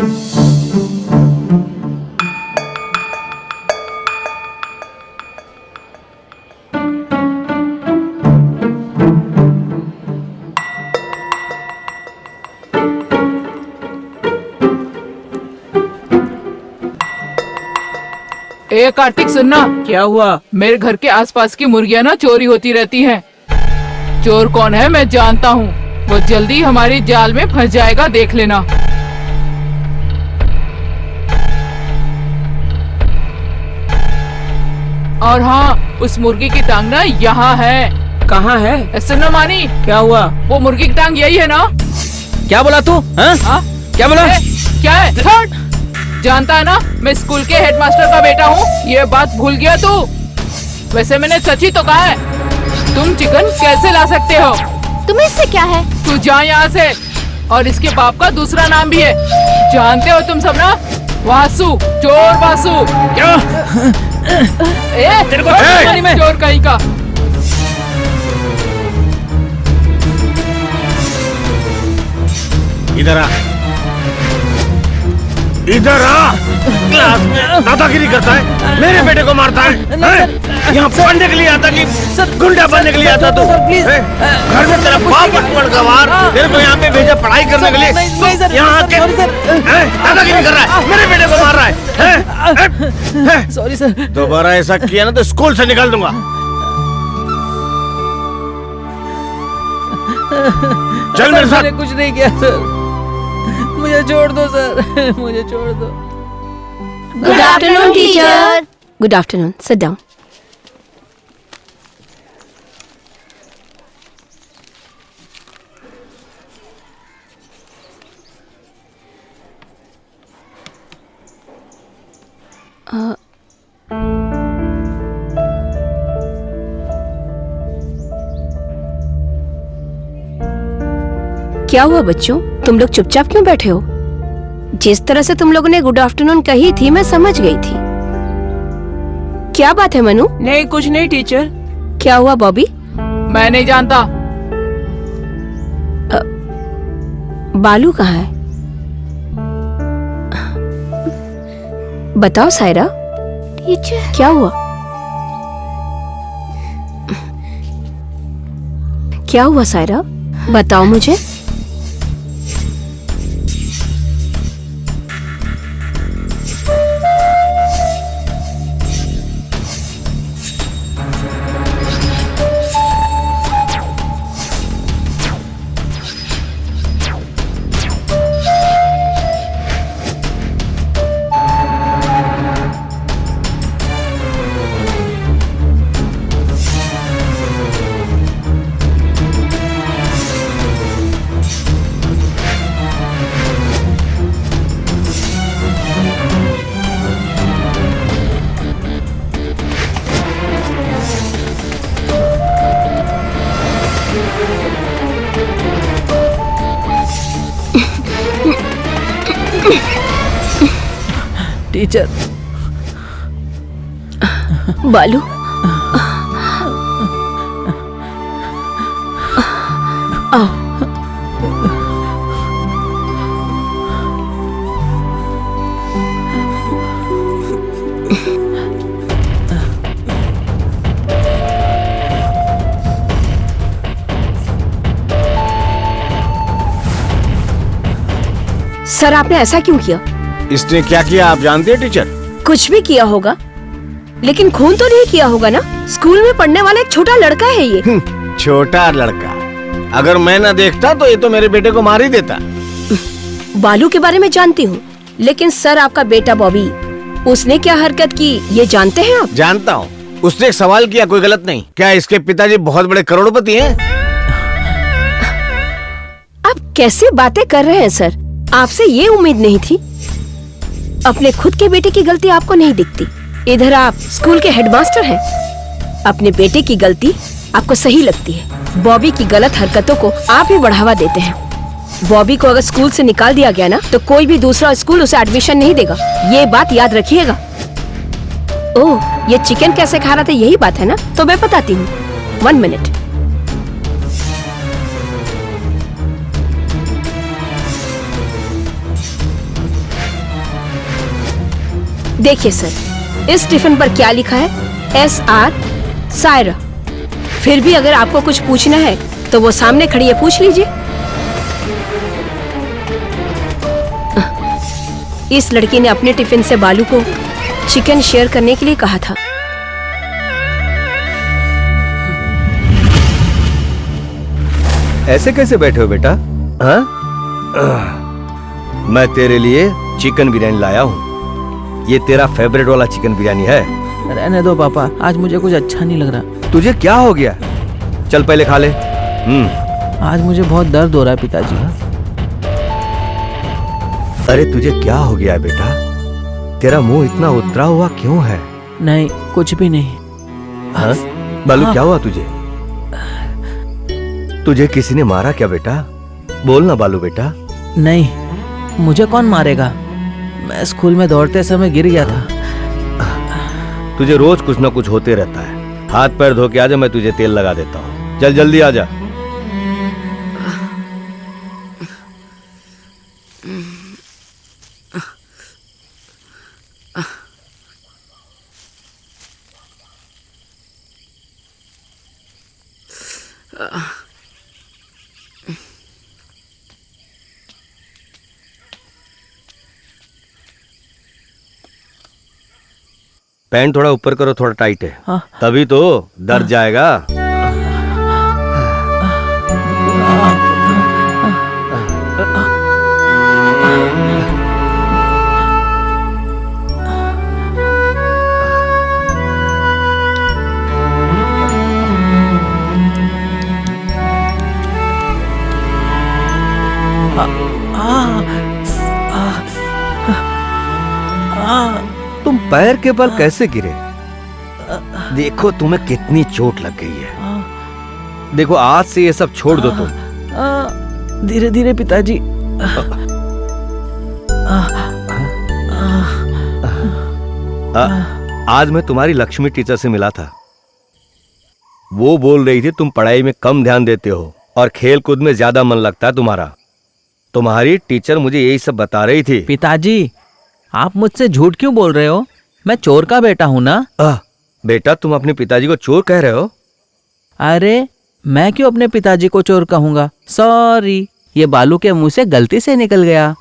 ए कार्तिक, सुनना। क्या हुआ? मेरे घर के आसपास की मुर्गियाँ ना चोरी होती रहती हैं। चोर कौन है मैं जानता हूँ, वो जल्दी हमारी जाल में फंस जाएगा, देख लेना। और हाँ, उस मुर्गी की टांग ना यहाँ है। कहाँ है? सुनो मानी, क्या हुआ? वो मुर्गी की टांग यही है ना? क्या बोला तू? हाँ? क्या बोला? क्या है? थर्ड जानता है ना, मैं स्कूल के हेडमास्टर का बेटा हूँ, ये बात भूल गया तू? वैसे मैंने सच ही तो कहा है। तुम चिकन कैसे ला सकते हो? तुम्हें इससे क्या है? तू जा यहाँ से। और इसके बाप का दूसरा नाम भी है, जानते हो तुम सब ना? वासु, चोर वासु। क्या? तेरे को चोर कहीं का। इधर आ, इधर आ। क्लास में दादागिरी करता है, मेरे बेटे को मारता है। यहाँ पढ़ने के लिए आता कि गुंडा बनने के लिए आता तू? घर में तेरा बाप पड़ गवार, तेरे को यहाँ पे भेजा पढ़ाई करने के लिए, यहाँ आके दादागिरी कर रहा है, मेरे बेटे को मार रहा है। Sorry sir. दोबारा ऐसा किया ना तो स्कूल से निकाल दूंगा। चल मेरे साथ। मैंने कुछ नहीं किया सर, मुझे छोड़ दो सर, मुझे छोड़ दो। Good afternoon teacher. Good afternoon, sit down. क्या हुआ बच्चों, तुम लोग चुपचाप क्यों बैठे हो? जिस तरह से तुम लोगों ने गुड आफ्टरनून कही थी, मैं समझ गई थी। क्या बात है मनु? नहीं, कुछ नहीं टीचर। क्या हुआ बॉबी? मैं नहीं जानता। बालू कहाँ है? बताओ सायरा, टीचर क्या हुआ? क्या हुआ सायरा, बताओ मुझे। टीचर। बालू, आओ। सर, आपने ऐसा क्यों किया? इसने क्या किया आप जानते हैं टीचर? कुछ भी किया होगा, लेकिन खून तो नहीं किया होगा ना? स्कूल में पढ़ने वाला एक छोटा लड़का है ये। छोटा लड़का? अगर मैं ना देखता तो ये तो मेरे बेटे को मार ही देता। बालू के बारे में जानती हूँ, लेकिन सर आपका बेटा बॉबी, उसने क्या हरकत की ये जानते हैं आप? जानता हूँ, उसने एक सवाल किया, कोई गलत नहीं। क्या इसके पिताजी बहुत बड़े करोड़पति हैं? आप कैसे बातें कर रहे हैं सर? आपसे ये उम्मीद नहीं थी। अपने खुद के बेटे की गलती आपको नहीं दिखती। इधर आप स्कूल के हेडमास्टर हैं, अपने बेटे की गलती आपको सही लगती है। बॉबी की गलत हरकतों को आप ही बढ़ावा देते हैं। बॉबी को अगर स्कूल से निकाल दिया गया ना, तो कोई भी दूसरा स्कूल उसे एडमिशन नहीं देगा। ये बात याद रखिएगा। ओह, ये चिकन कैसे खा रहा था, यही बात है ना? तो मैं बताती हूँ, 1 मिनट। देखिए सर, इस टिफिन पर क्या लिखा है? SR सायरा। फिर भी अगर आपको कुछ पूछना है तो वो सामने खड़ी है, पूछ लीजिए। इस लड़की ने अपने टिफिन से बालू को चिकन शेयर करने के लिए कहा था। ऐसे कैसे बैठे हो बेटा? हाँ? मैं तेरे लिए चिकन बिरयानी लाया हूँ। ये तेरा फेवरेट वाला चिकन बिरयानी है। रहने दो पापा, आज मुझे कुछ अच्छा नहीं लग रहा। तुझे क्या हो गया? चल पहले खा ले। आज मुझे बहुत दर्द हो रहा है पिताजी। अरे तुझे क्या हो गया है बेटा? तेरा मुंह इतना उतरा हुआ क्यों है? नहीं, कुछ भी नहीं। हाँ? बालू क्या हुआ तुझे? तुझे किसी ने मारा क्या बेटा? बोल ना बालू बेटा। नहीं, मुझे कौन मारेगा? मैं स्कूल में दौड़ते समय गिर गया था। तुझे रोज कुछ ना कुछ होते रहता है। हाथ पैर धो के आजा, मैं तुझे तेल लगा देता हूँ। चल जल्दी आजा। पैंट थोड़ा ऊपर करो, थोड़ा टाइट है। हाँ। तभी तो दर्द जाएगा। तुम पैर के बल कैसे गिरे? देखो तुम्हें कितनी चोट लग गई है। देखो आज से ये सब छोड़ दो तुम। धीरे धीरे पिताजी। आज मैं तुम्हारी लक्ष्मी टीचर से मिला था। वो बोल रही थी तुम पढ़ाई में कम ध्यान देते हो और खेल कूद में ज्यादा मन लगता है तुम्हारा। तुम्हारी टीचर मुझे यही सब बता रही थी। पिताजी, आप मुझसे झूठ क्यों बोल रहे हो? मैं चोर का बेटा हूँ ना। बेटा तुम अपने पिताजी को चोर कह रहे हो? अरे मैं क्यों अपने पिताजी को चोर कहूँगा? सॉरी, ये बालू के मुंह से गलती से निकल गया।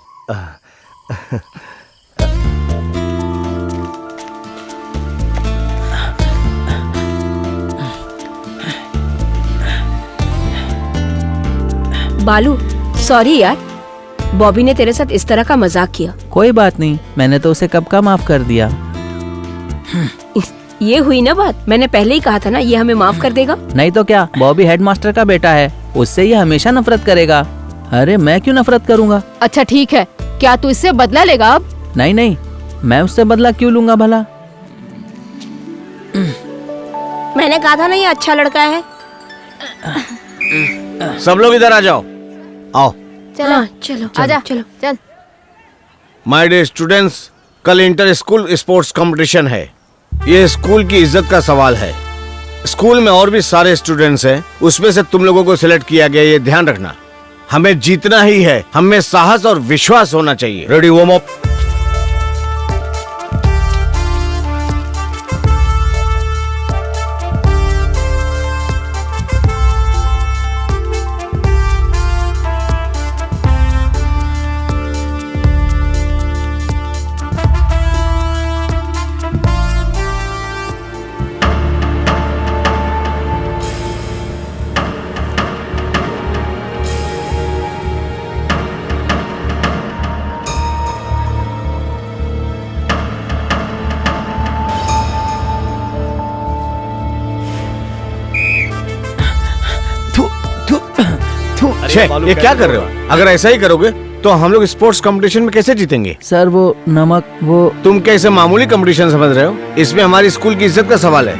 बालू, सॉरी यार, बॉबी ने तेरे साथ इस तरह का मजाक किया। कोई बात नहीं, मैंने तो उसे कब का माफ कर दिया। ये हुई ना बात, मैंने पहले ही कहा था ना, ये हमें माफ कर देगा। नहीं तो क्या, बॉबी हेडमास्टर का बेटा है, उससे ये हमेशा नफरत करेगा। अरे मैं क्यों नफरत करूंगा? अच्छा ठीक है, क्या तू इससे बदला लेगा अब? नहीं नहीं, मैं उससे बदला क्यों लूंगा भला? मैंने कहा था ना ये अच्छा लड़का है। सब लोग इधर आ जाओ। आओ। चलो चलो आजा चलो। चल। माय डियर स्टूडेंट्स, कल इंटर स्कूल स्पोर्ट्स कंपटीशन है। ये स्कूल की इज्जत का सवाल है। स्कूल में और भी सारे स्टूडेंट्स हैं, उसमें से तुम लोगों को सिलेक्ट किया गया, ये ध्यान रखना। हमें जीतना ही है, हमें साहस और विश्वास होना चाहिए। Ready, warm up. ये क्या कर रहे हो? अगर ऐसा ही करोगे तो हम लोग स्पोर्ट्स कंपटीशन में कैसे जीतेंगे? सर वो नमक, वो तुम कैसे मामूली कंपटीशन समझ रहे हो? इसमें हमारी स्कूल की इज्जत का सवाल है।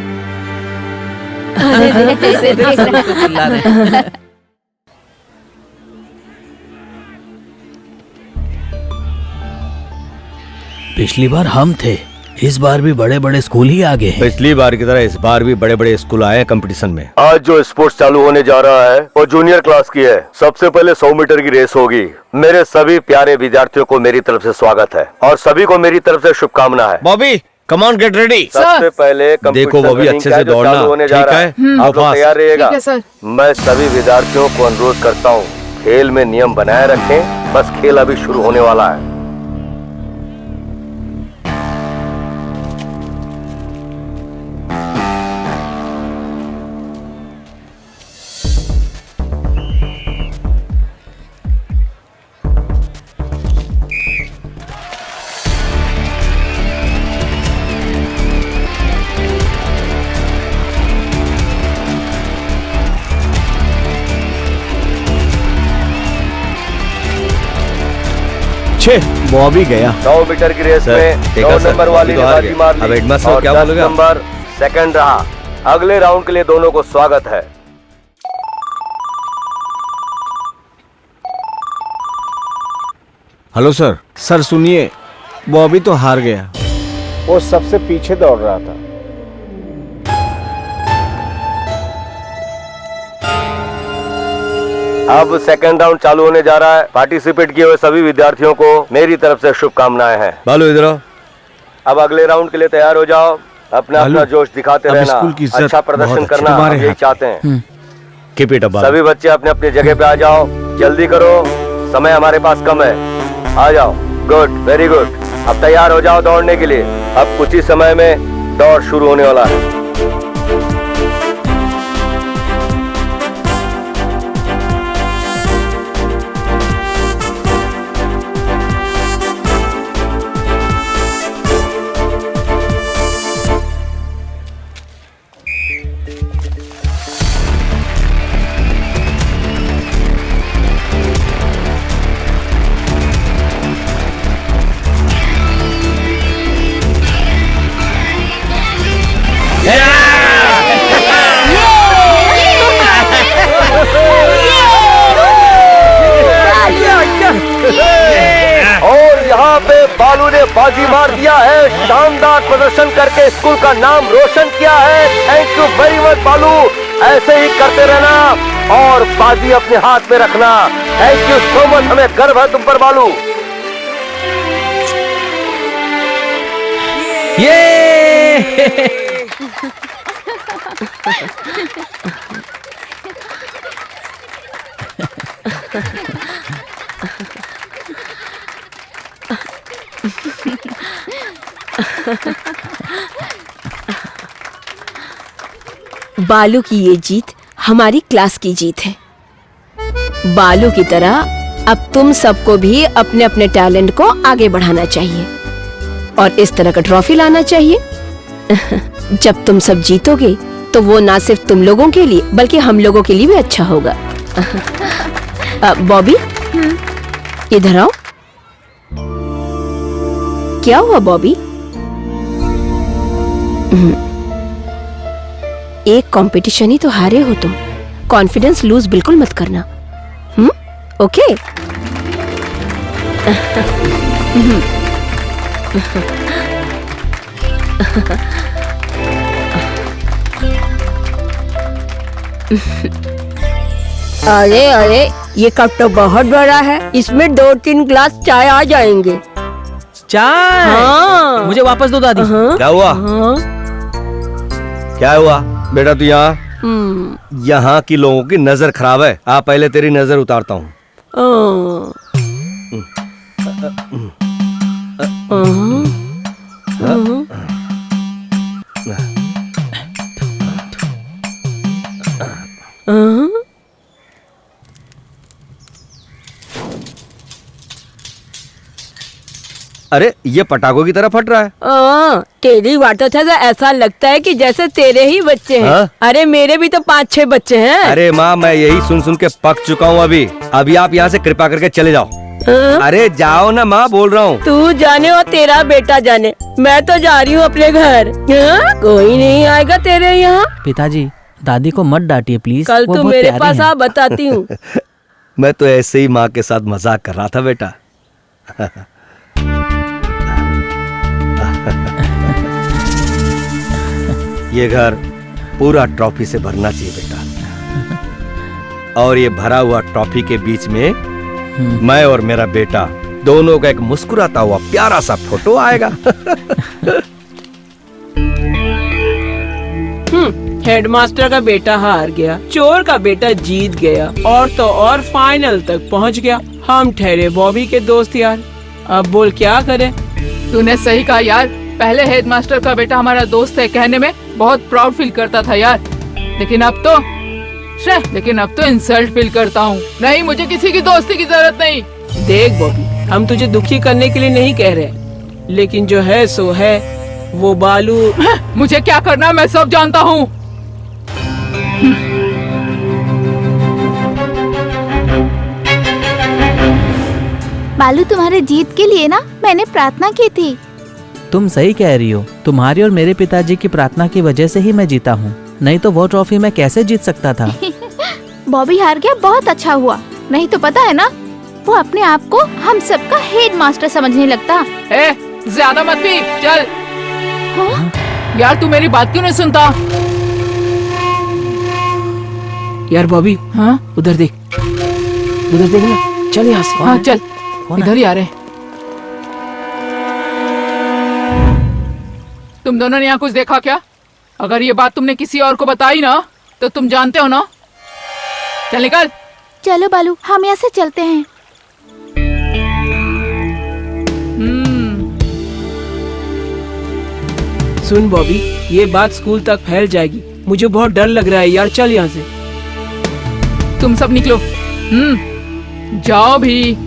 चिल्ला रहे। पिछली बार हम थे, इस बार भी बड़े बड़े स्कूल ही आगे हैं। पिछली बार की तरह इस बार भी बड़े बड़े स्कूल आए हैं कंपटीशन में। आज जो स्पोर्ट्स चालू होने जा रहा है वो जूनियर क्लास की है। सबसे पहले 100 मीटर की रेस होगी। मेरे सभी प्यारे विद्यार्थियों को मेरी तरफ से स्वागत है और सभी को मेरी तरफ से शुभकामना है। Bobby come on get ready. सबसे पहले देखो बॉबी अच्छे से दौड़ना, होने जा ठीक रहा है? है। आप लोग fast। तैयार रहिएगा। ठीक है, सर। मैं सभी विद्यार्थियों को अनुरोध करता हूँ, खेल में नियम बनाए रखें। बस खेल अभी शुरू होने वाला है। बॉबी गया। 100 मीटर की रेस सर, में देखा 9 सर, नंबर वाली अभी ने तो हार बाजी गया। मार ली अब हेडमास्टर और क्या 10 बोलेगा? नंबर सेकंड रहा। अगले राउंड के लिए दोनों को स्वागत है। Hello sir. सर सुनिए, बॉबी तो हार गया। वो सबसे पीछे दौड़ रहा था। अब सेकंड राउंड चालू होने जा रहा है। पार्टिसिपेट किए हुए सभी विद्यार्थियों को मेरी तरफ से शुभकामनाएं हैं। बालू इधर आओ। अब अगले राउंड के लिए तैयार हो जाओ। अपना बालू, अपना जोश दिखाते अब रहना। स्कूल की इज्जत अच्छा प्रदर्शन बहुत अच्छी करना तुम्हारे हम यही हाथ चाहते हैं। Keep it up. सभी बच्चे अपने अपने जगह पे आ जाओ। जल्दी करो, समय हमारे पास कम है। आ जाओ। Good, very good. अब तैयार हो जाओ दौड़ने के लिए। अब कुछ ही समय में दौड़ शुरू होने वाला है। और यहाँ पे बालू ने बाजी मार दिया है। शानदार प्रदर्शन करके स्कूल का नाम रोशन किया है। थैंक यू वेरी मच बालू। ऐसे ही करते रहना और बाजी अपने हाथ में रखना। Thank you so much. हमें गर्व है तुम पर बालू। ये बालू की ये जीत हमारी क्लास की जीत है। बालू की तरह अब तुम सबको भी अपने अपने टैलेंट को आगे बढ़ाना चाहिए और इस तरह का ट्रॉफी लाना चाहिए। जब तुम सब जीतोगे तो वो ना सिर्फ तुम लोगों के लिए बल्कि हम लोगों के लिए भी अच्छा होगा। बॉबी, इधर आओ। क्या हुआ बॉबी? एक कंपटीशन ही तो हारे हो तुम। कॉन्फिडेंस लूज बिल्कुल मत करना। ओके? अरे अरे, ये कप तो बहुत बड़ा है। इसमें 2-3 ग्लास चाय आ जाएंगे। चाय। हाँ। मुझे वापस दो दादी। क्या हुआ? हाँ। क्या हुआ बेटा? तू यहाँ की लोगों की नजर खराब है। आ पहले तेरी नजर उतारता हूँ। अरे ये पटाखों की तरह फट रहा है। तेरी बातों से तो ऐसा लगता है कि जैसे तेरे ही बच्चे हैं। हाँ? अरे मेरे भी तो 5-6 बच्चे हैं। अरे माँ, मैं यही सुन सुन के पक चुका हूँ। अभी आप यहाँ से कृपा करके चले जाओ। अरे जाओ ना माँ, बोल रहा हूँ। तू जाने और तेरा बेटा जाने, मैं तो जा रही हूँ अपने घर। कोई नहीं आएगा तेरे यहाँ। पिताजी, दादी को मत डांटिए प्लीज। कल वो तू बहुत मेरे प्यारी पास हैं। आ, बताती हूँ। मैं तो ऐसे ही माँ के साथ मजाक कर रहा था बेटा। ये घर पूरा ट्रॉफी से भरना चाहिए बेटा। और ये भरा हुआ ट्रॉफी के बीच में मैं और मेरा बेटा दोनों का एक मुस्कुराता हुआ प्यारा सा फोटो आएगा। हेडमास्टर का बेटा हार गया, चोर का बेटा जीत गया, और तो और फाइनल तक पहुंच गया। हम ठहरे बॉबी के दोस्त यार, अब बोल क्या करें। तूने सही कहा यार, पहले हेडमास्टर का बेटा हमारा दोस्त है कहने में बहुत प्राउड फील करता था यार, लेकिन अब तो इंसल्ट फील करता हूँ। नहीं, मुझे किसी की दोस्ती की जरूरत नहीं। देख बॉबी, हम तुझे दुखी करने के लिए नहीं कह रहे, लेकिन जो है सो है। वो बालू मुझे क्या करना मैं सब जानता हूँ। बालू, तुम्हारे जीत के लिए ना मैंने प्रार्थना की थी। तुम सही कह रही हो, तुम्हारी और मेरे पिताजी की प्रार्थना की वजह से ही मैं जीता हूँ, नहीं तो वो ट्रॉफी मैं कैसे जीत सकता था। बॉबी हार गया, बहुत अच्छा हुआ, नहीं तो पता है ना वो अपने आप को हम सबका हेड मास्टर समझने लगता। ए, ज्यादा मत पी, चल। हाँ? यार तू मेरी बात क्यों नहीं सुनता? यार बॉबी, हाँ उधर देख ना, चल यहाँ से। हाँ चल, कौन इधर ही आ रहे। तुम दोनों ने यहाँ कुछ देखा क्या? अगर ये बात तुमने किसी और को बताई ना तो तुम जानते हो ना। चल निकल। चलो बालू, हम यहाँ से चलते हैं। सुन बॉबी, ये बात स्कूल तक फैल जाएगी, मुझे बहुत डर लग रहा है यार, चल यहाँ से। तुम सब निकलो। जाओ भी।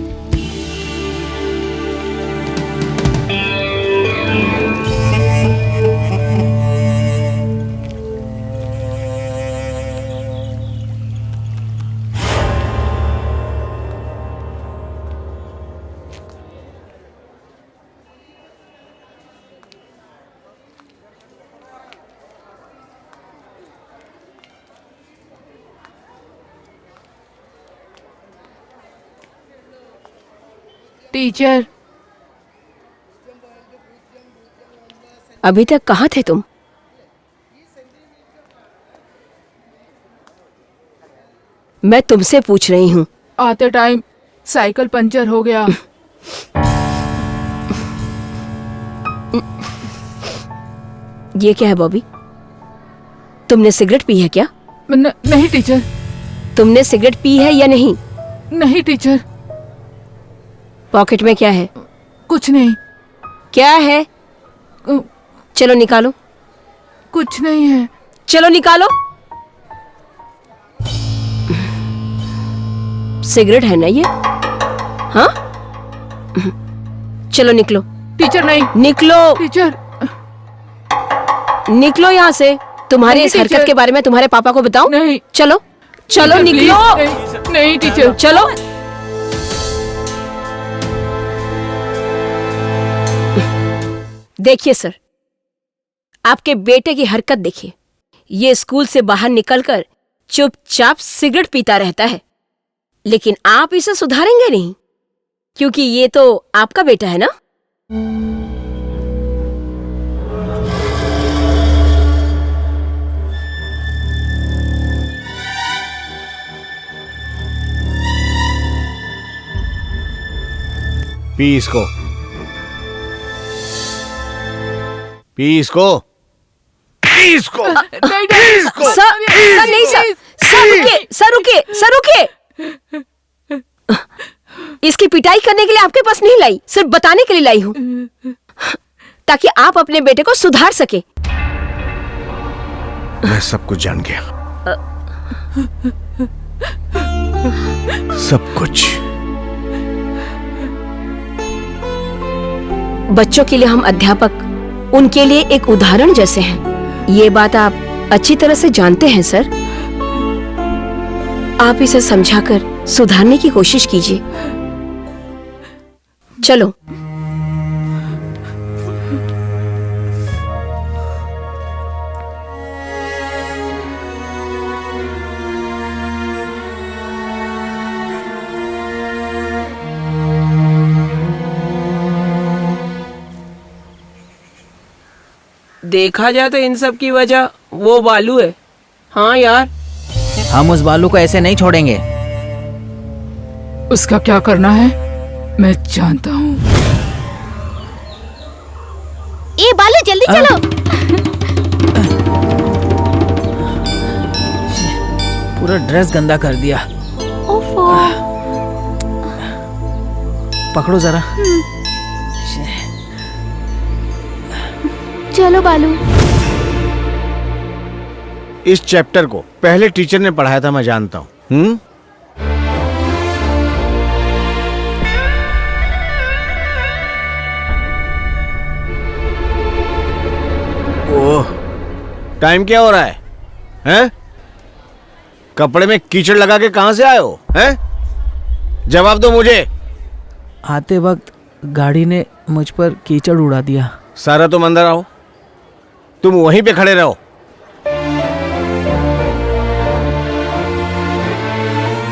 टीचर, अभी तक कहाँ थे तुम? मैं तुमसे पूछ रही हूँ। आते टाइम साइकिल पंचर हो गया। ये क्या है बॉबी? तुमने सिगरेट पी है क्या? नहीं टीचर। तुमने सिगरेट पी है या नहीं? नहीं टीचर। पॉकेट में क्या है? कुछ नहीं। क्या है? चलो निकालो। कुछ नहीं है। चलो निकालो। सिगरेट है ना ये? हाँ? चलो निकलो। टीचर नहीं। निकलो। टीचर निकलो यहाँ से। तुम्हारी नहीं, इस हरकत टीचर। के बारे में तुम्हारे पापा को बताओ। नहीं। चलो चलो टीचर, निकलो। प्लीज, नहीं टीचर। चलो। देखिए सर, आपके बेटे की हरकत देखिए। ये स्कूल से बाहर निकलकर चुपचाप सिगरेट पीता रहता है, लेकिन आप इसे सुधारेंगे नहीं, क्योंकि ये तो आपका बेटा है ना। पी इसको, पी इसको, पी इसको। नहीं, सर नहीं सर, सर रुकिए। इसकी पिटाई करने के लिए आपके पास नहीं लाई, सिर्फ बताने के लिए लाई हूँ, ताकि आप अपने बेटे को सुधार सके। मैं सब कुछ जान गया, सब कुछ। बच्चों के लिए हम अध्यापक उनके लिए एक उदाहरण जैसे हैं। ये बात आप अच्छी तरह से जानते हैं सर। आप इसे समझाकर सुधारने की कोशिश कीजिए। चलो। देखा जाए तो इन सब की वजह वो बालू है। हाँ यार, हम उस बालू को ऐसे नहीं छोड़ेंगे। उसका क्या करना है मैं जानता हूँ। ए बालू जल्दी चलो। पूरा ड्रेस गंदा कर दिया। ओफो। पकड़ो जरा। चलो बालू। इस चैप्टर को पहले टीचर ने पढ़ाया था, मैं जानता हूँ। ओह, टाइम क्या हो रहा है? हैं? कपड़े में कीचड़ लगा के कहां से आए हो? हैं? जवाब दो मुझे। आते वक्त गाड़ी ने मुझ पर कीचड़ उड़ा दिया। सारा तुम अंदर आओ, तुम वहीं पे खड़े रहो।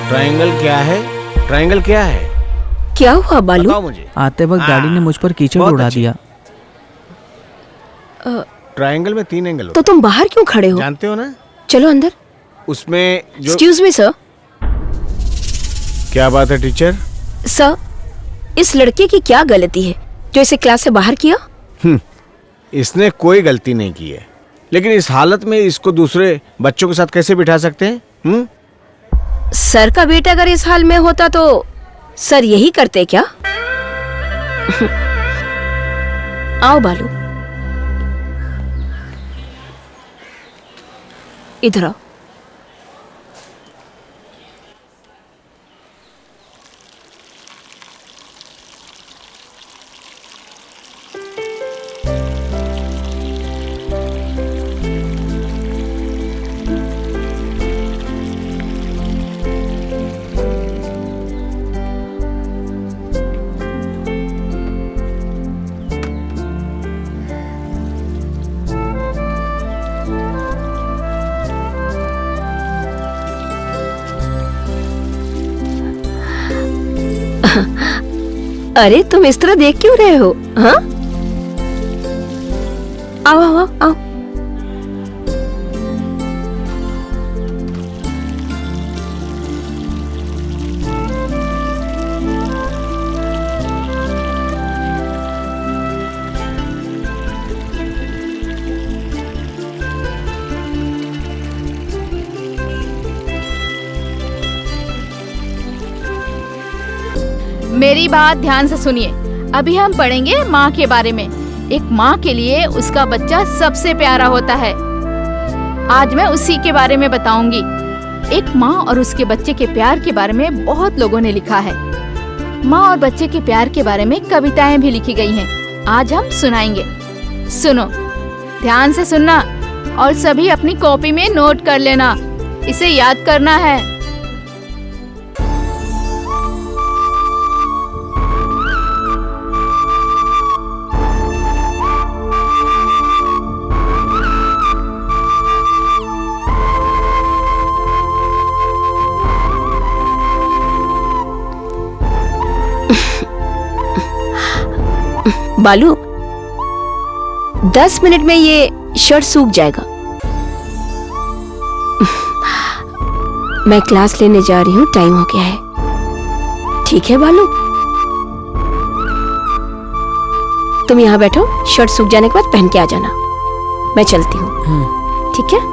ट्रायंगल क्या है? ट्रायंगल क्या है? क्या हुआ बालू? बताओ मुझे। आते वक्त गाड़ी ने मुझ पर कीचड़ बहुत उड़ा अच्छी। दिया। ट्रायंगल में 3 एंगल होते तो तुम बाहर क्यों खड़े हैं, हो? जानते हो ना? चलो अंदर। उसमें जो एक्सक्यूज मी सर। क्या बात है टीचर? सर, इस लड़के की क्या गलती है जो इसे क्लास से बाहर किया? इसने कोई गलती नहीं की है, लेकिन इस हालत में इसको दूसरे बच्चों के साथ कैसे बिठा सकते हैं? सर का बेटा अगर इस हाल में होता तो सर यही करते क्या? आओ बालू, इधर आओ। अरे तुम इस तरह देख क्यों रहे हो? हाँ, आओ आओ आओ, आओ। मेरी बात ध्यान से सुनिए। अभी हम पढ़ेंगे माँ के बारे में। एक माँ के लिए उसका बच्चा सबसे प्यारा होता है। आज मैं उसी के बारे में बताऊंगी। एक माँ और उसके बच्चे के प्यार के बारे में बहुत लोगों ने लिखा है। माँ और बच्चे के प्यार के बारे में कविताएं भी लिखी गई हैं। आज हम सुनाएंगे। सुनो, ध्यान से सुनना और सभी अपनी कॉपी में नोट कर लेना। इसे याद करना है। बालू, 10 मिनट में ये शर्ट सूख जाएगा। मैं क्लास लेने जा रही हूँ, टाइम हो गया है। ठीक है बालू, तुम यहाँ बैठो, शर्ट सूख जाने के बाद पहन के आ जाना। मैं चलती हूँ, ठीक है?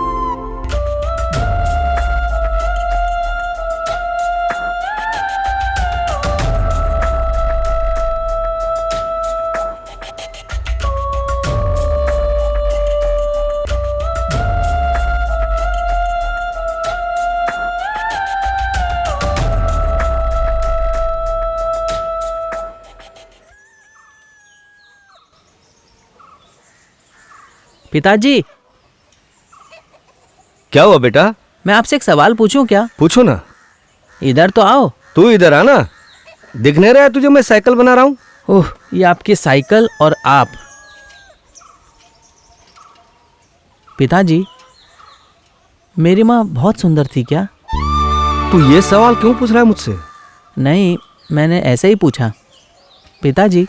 पिताजी, क्या हुआ बेटा? मैं आपसे एक सवाल पूछूं क्या? पूछो ना। इधर तो आओ। तू इधर आना, दिख नहीं रहा है तुझे मैं साइकिल बना रहा हूँ? ओह, ये आपकी साइकिल और आप। पिताजी, मेरी माँ बहुत सुंदर थी क्या? तू ये सवाल क्यों पूछ रहा है मुझसे? नहीं, मैंने ऐसे ही पूछा। पिताजी,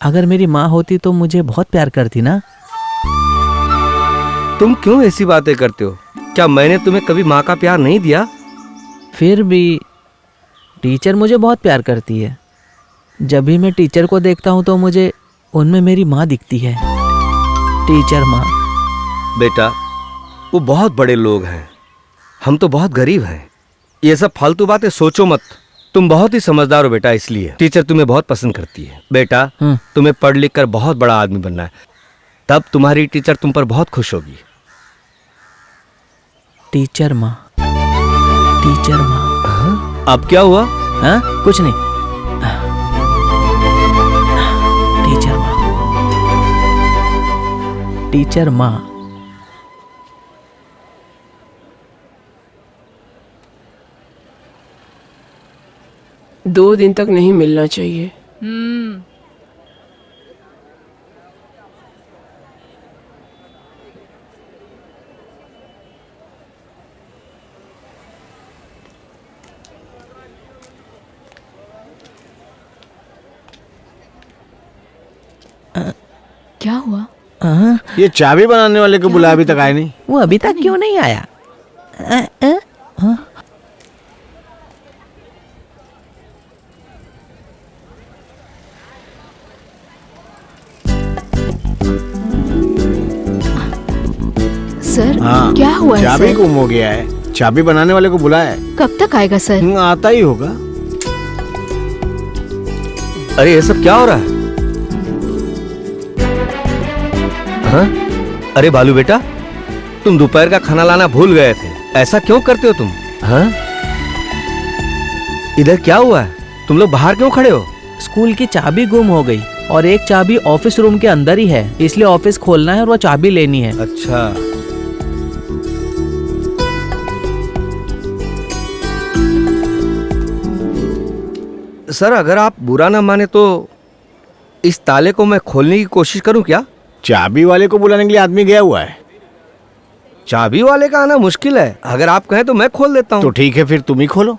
अगर मेरी माँ होती तो मुझे बहुत प्यार करती ना? तुम क्यों ऐसी बातें करते हो? क्या मैंने तुम्हें कभी माँ का प्यार नहीं दिया? फिर भी टीचर मुझे बहुत प्यार करती है। जब भी मैं टीचर को देखता हूँ तो मुझे उनमें मेरी माँ दिखती है। टीचर माँ। बेटा, वो बहुत बड़े लोग हैं, हम तो बहुत गरीब हैं। ये सब फालतू बातें सोचो मत। तुम बहुत ही समझदार हो बेटा, इसलिए टीचर तुम्हें बहुत पसंद करती है। बेटा, तुम्हें पढ़ लिख कर बहुत बड़ा आदमी बनना है, तब तुम्हारी टीचर तुम पर बहुत खुश होगी। टीचर माँ, टीचर माँ। अब क्या हुआ? हाँ, कुछ नहीं। टीचर माँ, टीचर माँ। 2 दिन तक नहीं मिलना चाहिए। क्या हुआ? ये चाबी बनाने वाले को बुलाया, अभी तक आए नहीं। वो अभी तक क्यों नहीं आया? सर, हाँ, क्या हुआ है चाबी सर? गुम हो गया है। चाबी बनाने वाले को बुलाया है। कब तक आएगा सर? आता ही होगा। अरे ये सब क्या हो रहा है? हाँ? अरे बालू बेटा, तुम दोपहर का खाना लाना भूल गए थे, ऐसा क्यों करते हो तुम? हाँ? इधर क्या हुआ है? तुम लोग बाहर क्यों खड़े हो? स्कूल की चाबी गुम हो गई और एक चाबी ऑफिस रूम के अंदर ही है, इसलिए ऑफिस खोलना है और वो चाबी लेनी है। अच्छा, सर अगर आप बुरा ना माने तो इस ताले को मैं खोलने की कोशिश करूं क्या? चाबी वाले को बुलाने के लिए आदमी गया हुआ है। चाबी वाले का आना मुश्किल है, अगर आप कहें तो मैं खोल देता हूं। तो ठीक है, फिर तुम ही खोलो।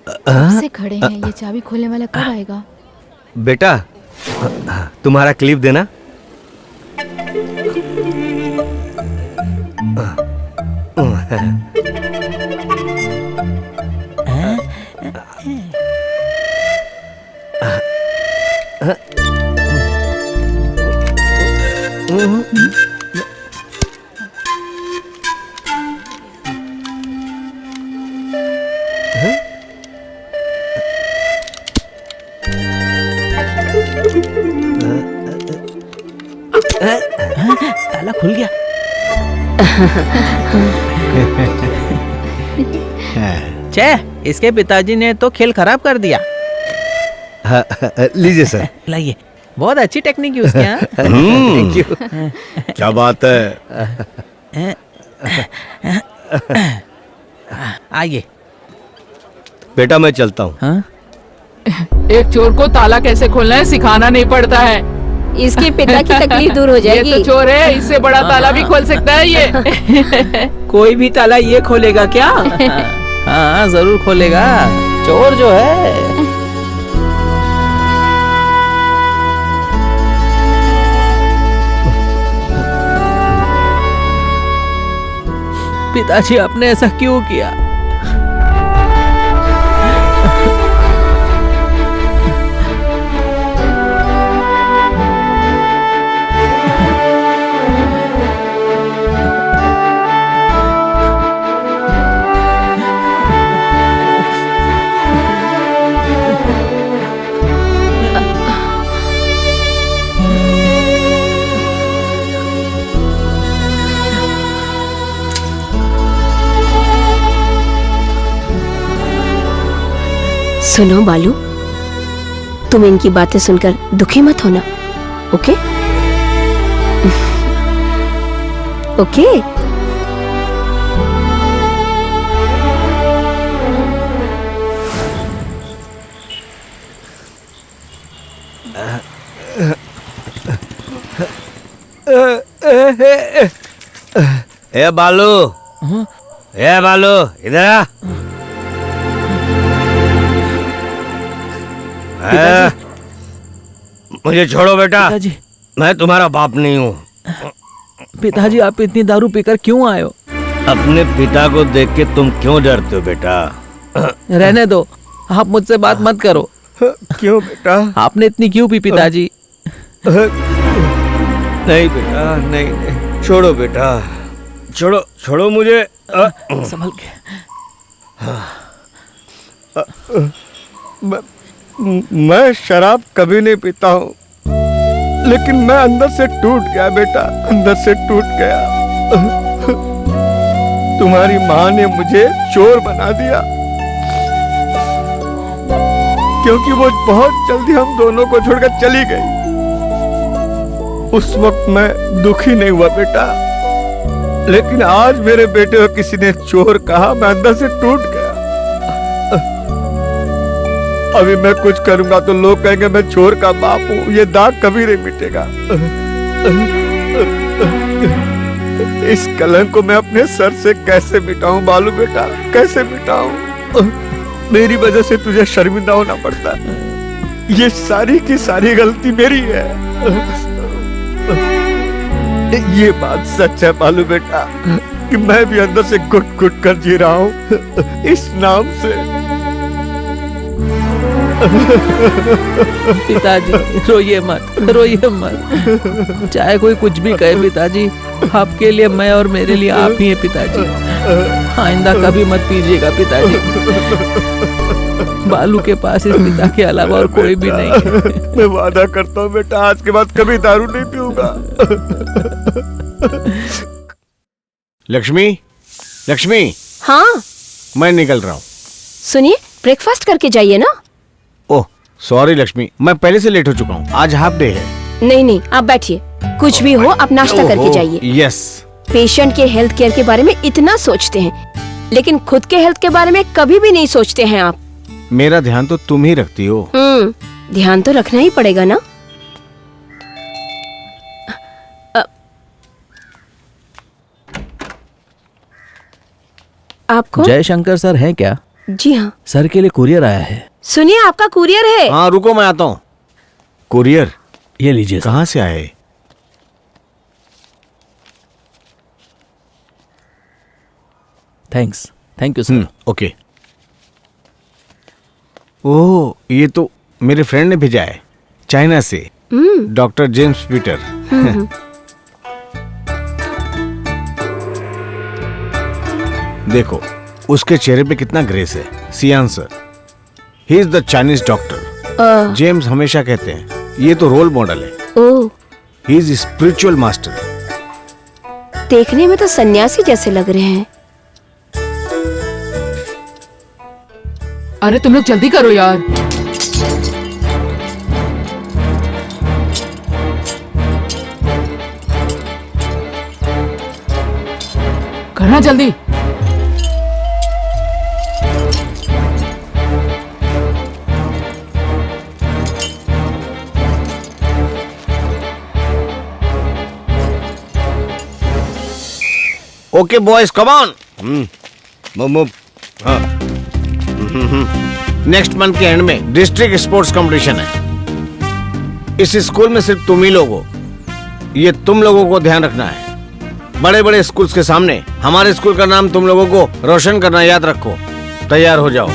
से खड़े हैं, ये चाबी खोलने वाला कब आएगा? बेटा, तुम्हारा क्लिप देना। ताला खुल गया। छे, इसके पिताजी ने तो खेल खराब कर दिया। लीजिए सर। लाइए, बहुत अच्छी टेक्निक यूज किया। Thank you. क्या बात है। आइए। बेटा मैं चलता हूँ। हाँ? एक चोर को ताला कैसे खोलना है सिखाना नहीं पड़ता है। इसके पिता की तकलीफ दूर हो ये जाएगी। तो चोर है, इससे बड़ा ताला भी खोल सकता है ये। कोई भी ताला ये खोलेगा क्या? हाँ, जरूर खोलेगा। चोर जो है। पिताजी, आपने ऐसा क्यों किया? सुनो बालू, तुम इनकी बातें सुनकर दुखी मत होना, ओके? ओके? ए बालू, ए बालू, इधर आ। मुझे छोड़ो बेटा, पिताजी। मैं तुम्हारा बाप नहीं हूँ। पिताजी आप इतनी दारू पीकर क्यों आए हो? अपने पिता को देख के तुम क्यों डरते हो बेटा? रहने दो, आप मुझसे बात मत करो। क्यों बेटा? आपने इतनी क्यों पी पिताजी? नहीं बेटा, नहीं, छोड़ो बेटा, छोड़ो मुझे। संभल के। मैं शराब कभी नहीं पीता हूँ, लेकिन मैं अंदर से टूट गया बेटा, अंदर से टूट गया। तुम्हारी माँ ने मुझे चोर बना दिया, क्योंकि वो बहुत जल्दी हम दोनों को छोड़कर चली गई। उस वक्त मैं दुखी नहीं हुआ बेटा, लेकिन आज मेरे बेटे को किसी ने चोर कहा, मैं अंदर से टूट गया। अभी मैं कुछ करूंगा तो लोग कहेंगे मैं चोर का बाप हूं, ये दाग कभी नहीं मिटेगा। इस कलंक को मैं अपने सर से कैसे मिटाऊं बालू बेटा, कैसे मिटाऊं? मेरी वजह से तुझे शर्मिंदा होना पड़ता है। ये सारी की सारी गलती मेरी है। ये बात सच है बालू बेटा कि मैं भी अंदर से घुट घुट कर जी रहा हूं इस नाम से। पिताजी रोइए मत, रोइए मत। चाहे कोई कुछ भी कहे पिताजी, आपके लिए मैं और मेरे लिए आप ही हैं पिताजी। आइंदा कभी मत पीजिएगा पिताजी। बालू के पास इस पिता के अलावा और कोई भी नहीं है। मैं वादा करता हूँ बेटा, आज के बाद कभी दारू नहीं पीऊंगा। लक्ष्मी, लक्ष्मी। हाँ मैं निकल रहा हूँ। सुनिए, ब्रेकफास्ट करके जाइए ना। ओह सॉरी लक्ष्मी, मैं पहले से लेट हो चुका हूँ, आज हाफ डे है। नहीं नहीं, आप बैठिए, कुछ भी हो आप नाश्ता करके जाइए। यस। पेशेंट के हेल्थ केयर के बारे में इतना सोचते हैं, लेकिन खुद के हेल्थ के बारे में कभी भी नहीं सोचते हैं आप। मेरा ध्यान तो तुम ही रखती हो। ध्यान तो रखना ही पड़ेगा ना। आपको जयशंकर सर हैं क्या? जी हाँ। सर के लिए कुरियर आया है। सुनिए, आपका कुरियर है। हाँ रुको, मैं आता हूँ। कुरियर ये लीजिए। कहाँ से आए? Thanks, thank you sir. Okay. Oh, ये तो मेरे फ्रेंड ने भेजा है चाइना से, डॉक्टर जेम्स पीटर। देखो उसके चेहरे पे कितना ग्रेस है। सियान sir, he is the Chinese doctor. James हमेशा कहते हैं ये तो रोल मॉडल है। ओह, ही इज स्पिरिचुअल मास्टर। देखने में तो सन्यासी जैसे लग रहे हैं। अरे तुम लोग जल्दी करो यार। करना जल्दी। Okay boys, come on. Next month के एंड में डिस्ट्रिक्ट स्पोर्ट्स कंपटीशन है। इस स्कूल में सिर्फ तुम ही लोग हो, ये तुम लोगों को ध्यान रखना है। बड़े बड़े स्कूल्स के सामने हमारे स्कूल का नाम तुम लोगों को रोशन करना याद रखो। तैयार हो जाओ।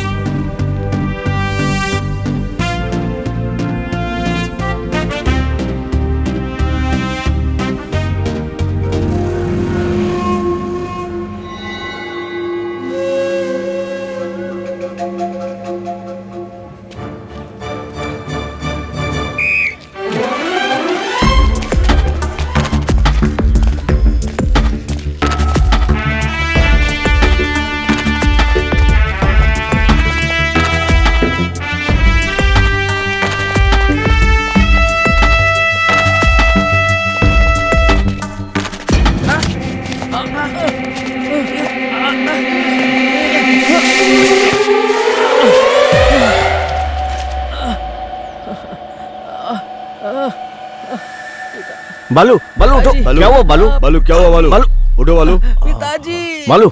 बालू, बालू उठो। क्या हुआ बालू? बालू क्या हुआ? बालू, बालू उठो। बालू, पिताजी, बालू,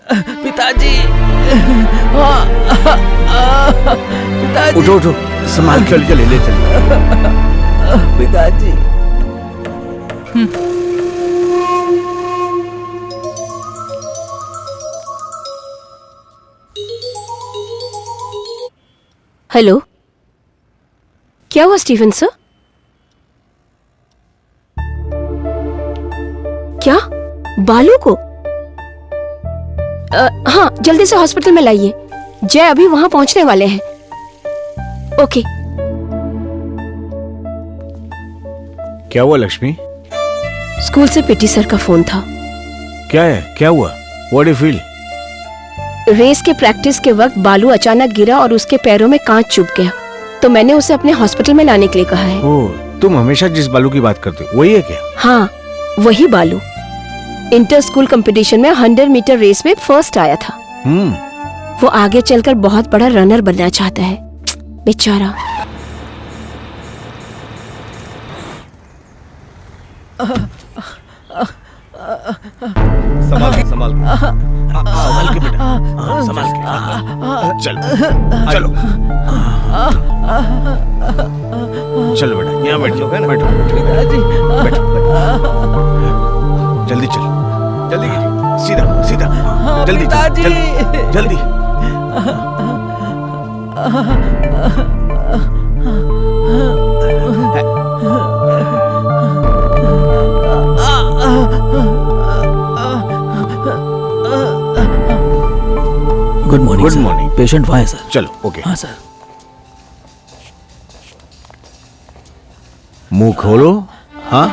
पिताजी, पिताजी, उठो उठो, संभाल के ले ले चल। पिताजी। हेलो, क्या हुआ स्टीफन सर? क्या बालू को? हाँ, जल्दी से हॉस्पिटल में लाइए। जय अभी वहां पहुंचने वाले हैं। ओके। क्या हुआ लक्ष्मी? स्कूल से पीटी सर का फोन था। क्या है? क्या हुआ? What do you feel? Race के प्रैक्टिस के वक्त बालू अचानक गिरा और उसके पैरों में कांच चुभ गया, तो मैंने उसे अपने हॉस्पिटल में लाने के लिए कहा है। ओह, तुम हमेशा जिस बालू की बात करते हो वही है क्या? हाँ, वही बालू। इंटर स्कूल कंपटीशन में 100 मीटर रेस में फर्स्ट आया था। वो आगे चलकर बहुत बड़ा रनर बनना चाहता है, बेचारा। संभाल के संभाल के बेटा, संभाल के। चलो चलो चलो बेटा, यहाँ बैठ जाओ। बैठो बैठो, जल्दी चलो, जल्दी कीजिए, सीधा सीधा, जल्दी जल्दी जल्दी। Good morning. Good morning. Patient वहाँ है सर। चलो ओके। हाँ सर। मुंह खोलो। हाँ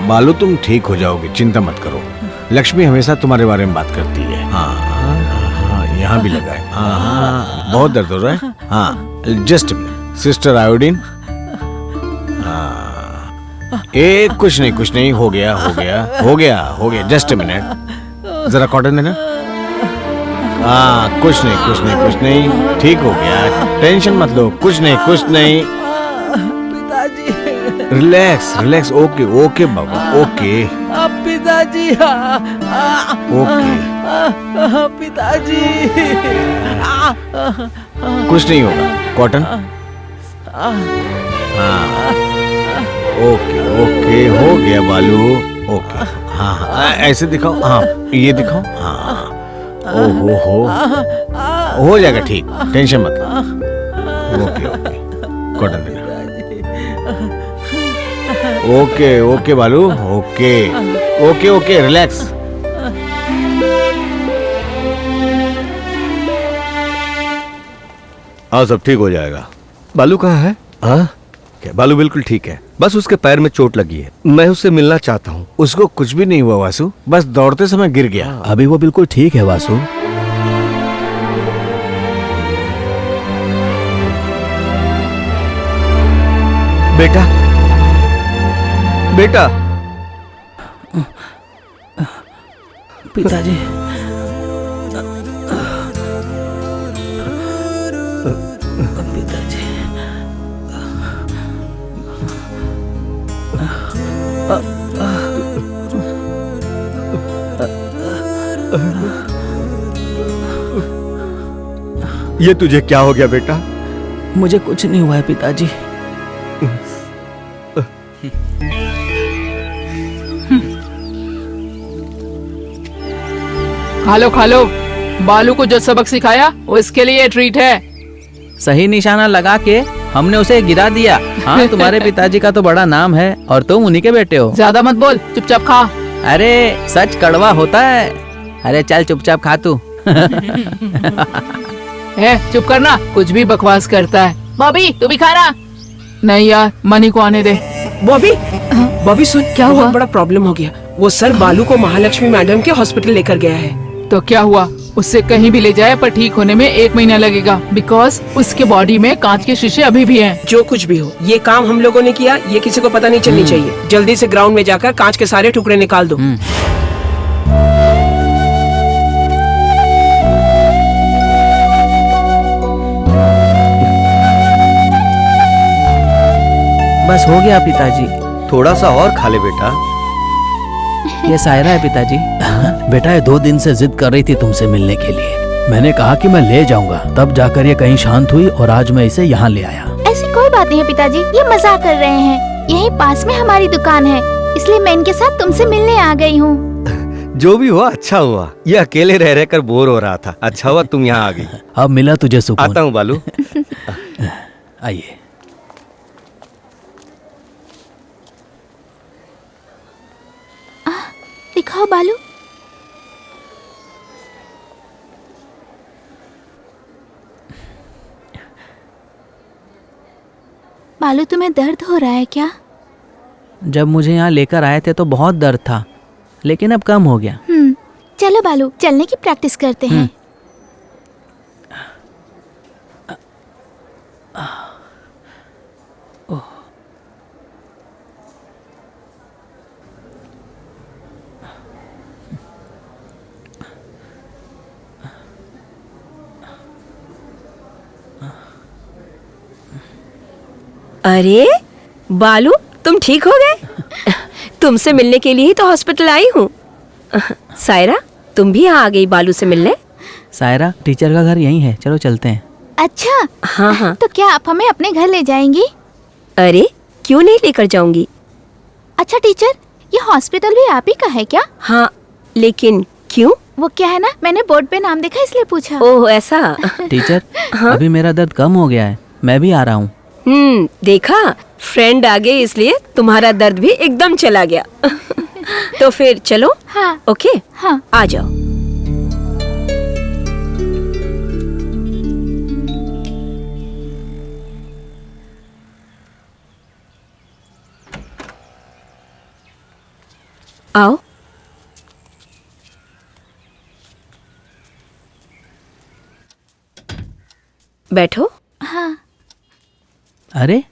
बालू, तुम ठीक हो जाओगे, चिंता मत करो। लक्ष्मी हमेशा तुम्हारे बारे में बात करती है। हाँ, यहाँ भी लगा है। हाँ, बहुत दर्द हो रहा है। हाँ, जस्ट सिस्टर आयोडीन। हाँ, कुछ नहीं, हो गया। जस्ट मिनट, जरा कॉटन देना। हाँ, कुछ नहीं, ठीक हो गया, टेंशन मत लो, कुछ नहीं। पिताजी। रिलैक्स। ओके बाबा, ओके। पिताजी। ओके, पिताजी। कुछ नहीं होगा, कॉटन। हाँ, ओके, हो गया बालू। ओके, हाँ, ऐसे दिखाओ। हाँ, ये दिखाओ। हाँ, हो जाएगा ठीक, टेंशन मत लो। ओके, कॉटन देना। ओके बालू, ओके, रिलैक्स। हाँ, सब ठीक हो जाएगा। बालू कहाँ है? हाँ, क्या बालू बिल्कुल ठीक है, बस उसके पैर में चोट लगी है। मैं उससे मिलना चाहता हूँ। उसको कुछ भी नहीं हुआ वासु, बस दौड़ते समय गिर गया। अभी वो बिल्कुल ठीक है वासु। बेटा पिताजी। पिताजी। ये तुझे क्या हो गया बेटा? मुझे कुछ नहीं हुआ है पिताजी। खा लो। बालू को जो सबक सिखाया उसके लिए ट्रीट है। सही निशाना लगा के हमने उसे गिरा दिया। हाँ, तुम्हारे पिताजी का तो बड़ा नाम है और तुम उन्हीं के बेटे हो। ज्यादा मत बोल, चुपचाप खा। अरे सच कड़वा होता है। अरे चल चुपचाप खा तू। चुप करना, कुछ भी बकवास करता है। बॉबी तू भी खाना। नहीं यार, मनी को आने दे। बॉबी सुन, क्या हुआ? बहुत बड़ा प्रॉब्लम हो गया। वो सर बालू को महालक्ष्मी मैडम के हॉस्पिटल लेकर गया है। तो क्या हुआ? उससे कहीं भी ले जाए पर ठीक होने में 1 महीना लगेगा, बिकॉज उसके बॉडी में कांच के शीशे अभी भी हैं। जो कुछ भी हो, ये काम हम लोगों ने किया, ये किसी को पता नहीं चलनी चाहिए। जल्दी से ग्राउंड में जाकर कांच के सारे टुकड़े निकाल दो। बस हो गया पिताजी। थोड़ा सा और खा ले बेटा। ये सायरा है पिताजी। बेटा ये 2 दिन से जिद कर रही थी तुमसे मिलने के लिए। मैंने कहा कि मैं ले जाऊंगा, तब जाकर ये कहीं शांत हुई और आज मैं इसे यहाँ ले आया। ऐसी कोई बात नहीं है पिताजी, ये मजाक कर रहे हैं। यहीं पास में हमारी दुकान है, इसलिए मैं इनके साथ तुमसे मिलने आ गई हूँ। जो भी हुआ अच्छा हुआ। ये अकेले रह रहकर बोर हो रहा था। अच्छा हुआ तुम यहाँ आ गई। अब मिला तुझे सुकून। आता हूँ बालू। आइए। दिखाओ बालू। बालू तुम्हें दर्द हो रहा है क्या? जब मुझे यहाँ लेकर आए थे तो बहुत दर्द था, लेकिन अब कम हो गया। चलो बालू, चलने की प्रैक्टिस करते हैं। अरे बालू, तुम ठीक हो गए? तुमसे मिलने के लिए ही तो हॉस्पिटल आई हूँ। सायरा, तुम भी यहाँ आ गई बालू से मिलने? सायरा, टीचर का घर यहीं है, चलो चलते हैं। अच्छा, हाँ हाँ। तो क्या आप हमें अपने घर ले जाएंगी? अरे क्यों नहीं लेकर जाऊंगी। अच्छा टीचर, ये हॉस्पिटल भी आप ही का है क्या? हाँ, लेकिन क्यों? वो क्या है ना, मैंने बोर्ड पे नाम देखा इसलिए पूछा। ओह ऐसा। टीचर, अभी मेरा दर्द कम हो गया है, मैं भी आ रहा हूँ। देखा, फ्रेंड आ गए इसलिए तुम्हारा दर्द भी एकदम चला गया। तो फिर चलो। हाँ। ओके। हाँ। आ जाओ। आओ। बैठो। हाँ। अरे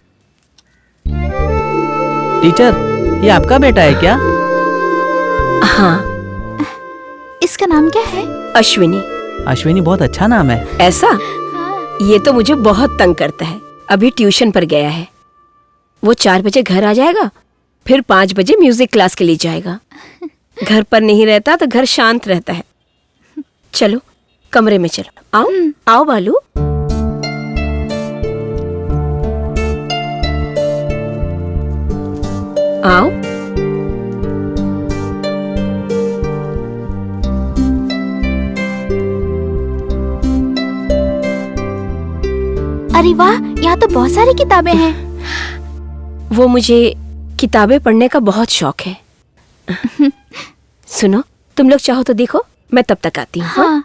टीचर, ये आपका बेटा है क्या? हाँ। इसका नाम क्या है? अश्विनी। अश्विनी बहुत अच्छा नाम है। ऐसा? हाँ। ये तो मुझे बहुत तंग करता है। अभी ट्यूशन पर गया है। वो 4 बजे घर आ जाएगा, फिर 5 बजे म्यूजिक क्लास के लिए जाएगा। घर पर नहीं रहता तो घर शांत रहता है। चलो कमरे में चलो। आओ आओ बालू। आओ। अरे वाह, यहाँ तो बहुत सारी किताबें हैं। वो मुझे किताबें पढ़ने का बहुत शौक है। सुनो, तुम लोग चाहो तो देखो, मैं तब तक आती हूँ। हाँ।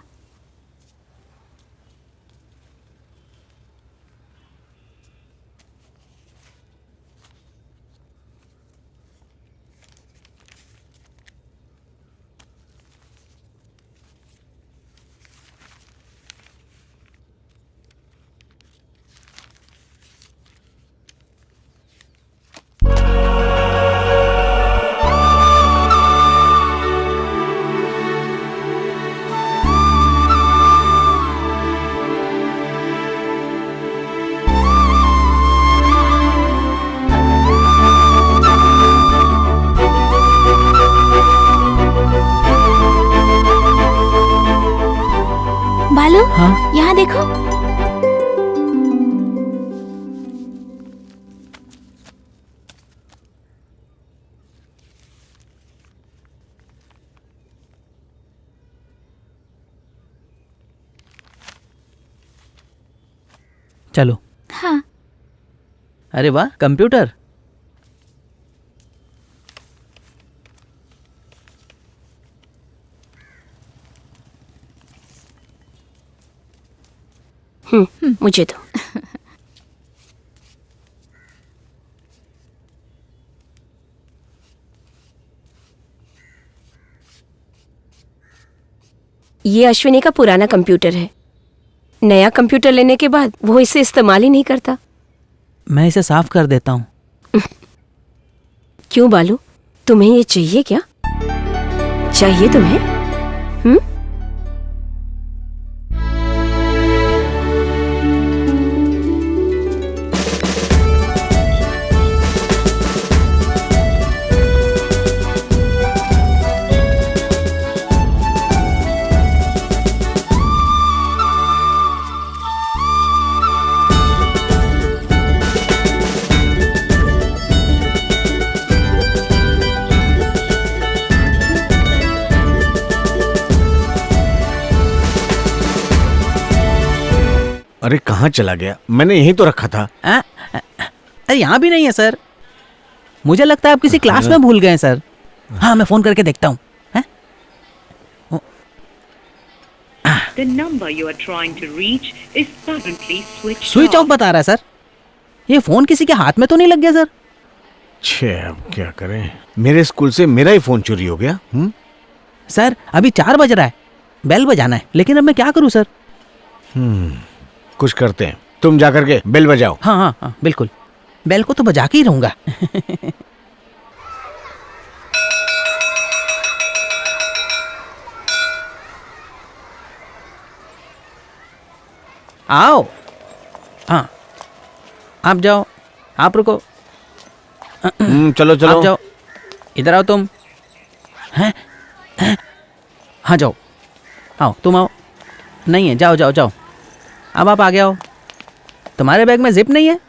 बालू, हाँ? यहाँ देखो। चलो। हाँ। अरे वाह, कंप्यूटर। मुझे दो। ये अश्विनी का पुराना कंप्यूटर है। नया कंप्यूटर लेने के बाद वो इसे इस्तेमाल ही नहीं करता। मैं इसे साफ कर देता हूँ। क्यों बालू, तुम्हें ये चाहिए क्या? चाहिए तुम्हें? अरे कहाँ चला गया? मैंने यहीं तो रखा था। अरे यहाँ भी नहीं है सर। मुझे लगता है आप किसी क्लास में भूल गए हैं सर। हाँ, मैं फोन करके देखता हूँ। The number you are trying to reach is currently switched switch off off. बता रहा है सर। ये फोन किसी के हाथ में तो नहीं लग गया सर? छे, अब क्या करें? मेरे स्कूल से मेरा ही फोन चोरी हो गया। सर अभी 4 बज रहा है, बेल बजाना है, लेकिन अब मैं क्या करूँ सर? कुछ करते हैं, तुम जाकर के बेल बजाओ। हाँ हाँ हाँ बिल्कुल, बेल को तो बजा के ही रहूंगा। आओ। हाँ आप जाओ, आप रुको। चलो चलो। आप जाओ, इधर आओ तुम। हैं? हाँ जाओ, आओ तुम आओ। नहीं है, जाओ जाओ जाओ। अब आप आगे आओ। तुम्हारे बैग में जिप नहीं है?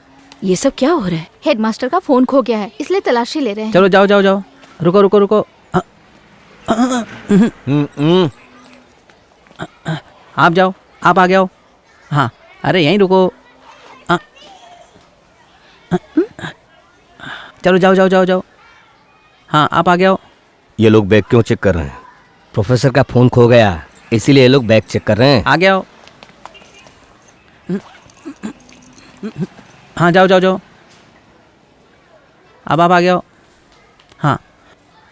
ये सब क्या हो रहा है? हेडमास्टर का फोन खो गया है, इसलिए तलाशी ले रहे हैं। चलो जाओ जाओ जाओ। रुको रुको रुको। आप जाओ, आप आगे आओ। हाँ अरे यहीं रुको। चलो जाओ जाओ जाओ जाओ। हाँ आप आगे आओ। ये लोग बैग क्यों चेक कर रहे हैं? प्रोफेसर का फोन खो गया, इसीलिए ये लोग बैग चेक कर रहे हैं। आगे आओ। हाँ जाओ जाओ जाओ। अब आप आगे आओ। हाँ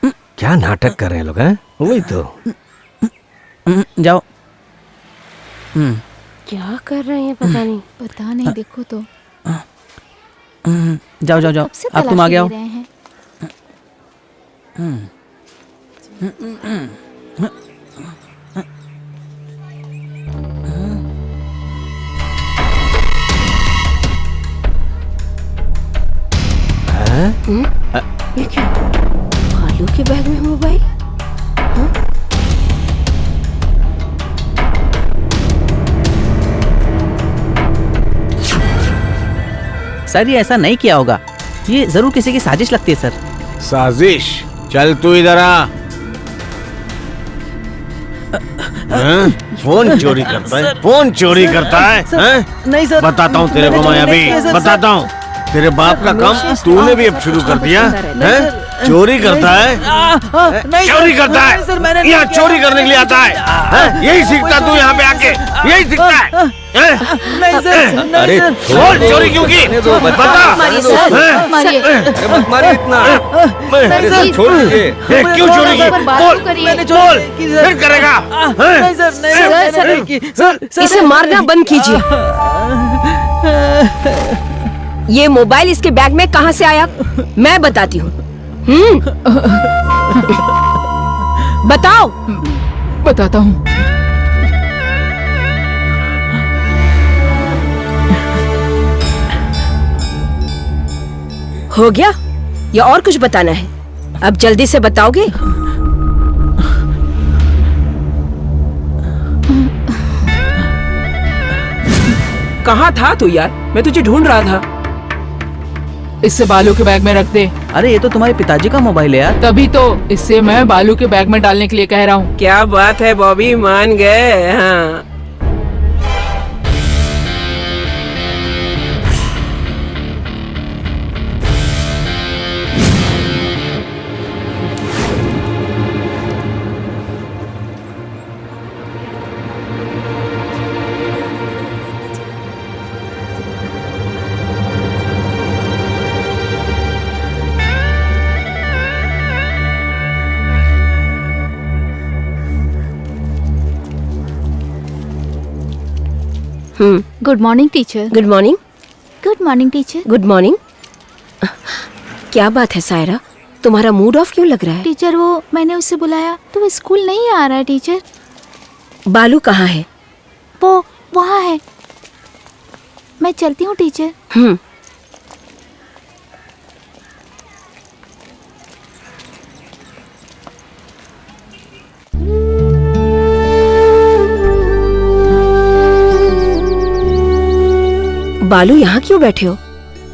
क्या नाटक कर रहे हैं लोग, हैं? वही तो। जाओ। क्या कर रहे हैं पता नहीं। पता नहीं, देखो तो। जाओ जाओ जाओ। कब से अब तुम आगे आओ। तलाशी ले रहे हैं। ये क्या? भालू के बैग में मोबाइल? सर ये ऐसा नहीं किया होगा, ये जरूर किसी की साजिश लगती है सर। साजिश? चल तू इधर आ। फोन चोरी करता है, फोन चोरी करता है। नहीं सर, बताता हूँ तेरे को मैं अभी, बताता हूँ। तेरे बाप का काम तूने भी अब शुरू कर दिया है? चोरी करता है, चोरी करता है, यहाँ चोरी करने के लिए आता है। यही सीखता तू यहाँ पे आके, यही सीखता है। नहीं सर, अरे बोल चोरी क्यों की? बता। मारिए। मत मारिए इतना। सर, छोड़ दीजिए। क्यों चोरी की? पर बात बोल, तो करिए। बोल, फिर करेगा। नहीं सर, नहीं सर, इसे मारना बंद कीजिए। ये मोबाइल इसके बैग में कहां से आया? मैं बताती हूँ। बताओ। बताता हूँ। हो गया या और कुछ बताना है? अब जल्दी से बताओगे? कहाँ था तू यार? मैं तुझे ढूंढ रहा था। इससे बालू के बैग में रख दे। अरे ये तो तुम्हारे पिताजी का मोबाइल है यार। तभी तो इससे मैं बालू के बैग में डालने के लिए कह रहा हूँ। क्या बात है बॉबी, मान गए। हाँ good morning teacher. Good morning. Good morning teacher. Good morning. क्या बात है सायरा, तुम्हारा मूड ऑफ क्यों लग रहा है? टीचर वो मैंने उससे बुलाया तो वो स्कूल नहीं आ रहा है टीचर। बालू कहाँ है? वो वहाँ है। मैं चलती हूँ टीचर। बालू यहाँ क्यों बैठे हो?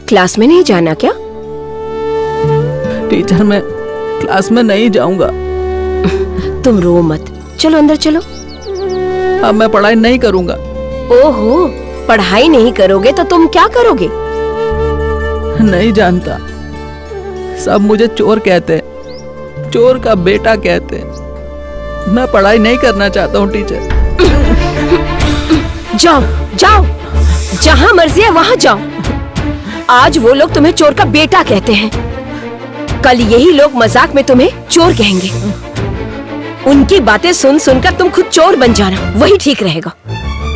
क्लास में नहीं जाना क्या? टीचर मैं क्लास में नहीं जाऊंगा। तुम रो मत, चलो अंदर चलो। अब मैं पढ़ाई नहीं करूंगा। ओहो, पढ़ाई नहीं करोगे तो तुम क्या करोगे? नहीं जानता, सब मुझे चोर कहते हैं, चोर का बेटा कहते हैं। मैं पढ़ाई नहीं करना चाहता हूँ टीचर। जाओ जाओ, जहाँ मर्जी है वहाँ जाओ। आज वो लोग तुम्हें चोर का बेटा कहते हैं, कल यही लोग मजाक में तुम्हें चोर कहेंगे। उनकी बातें सुन सुनकर तुम खुद चोर बन जाना, वही ठीक रहेगा।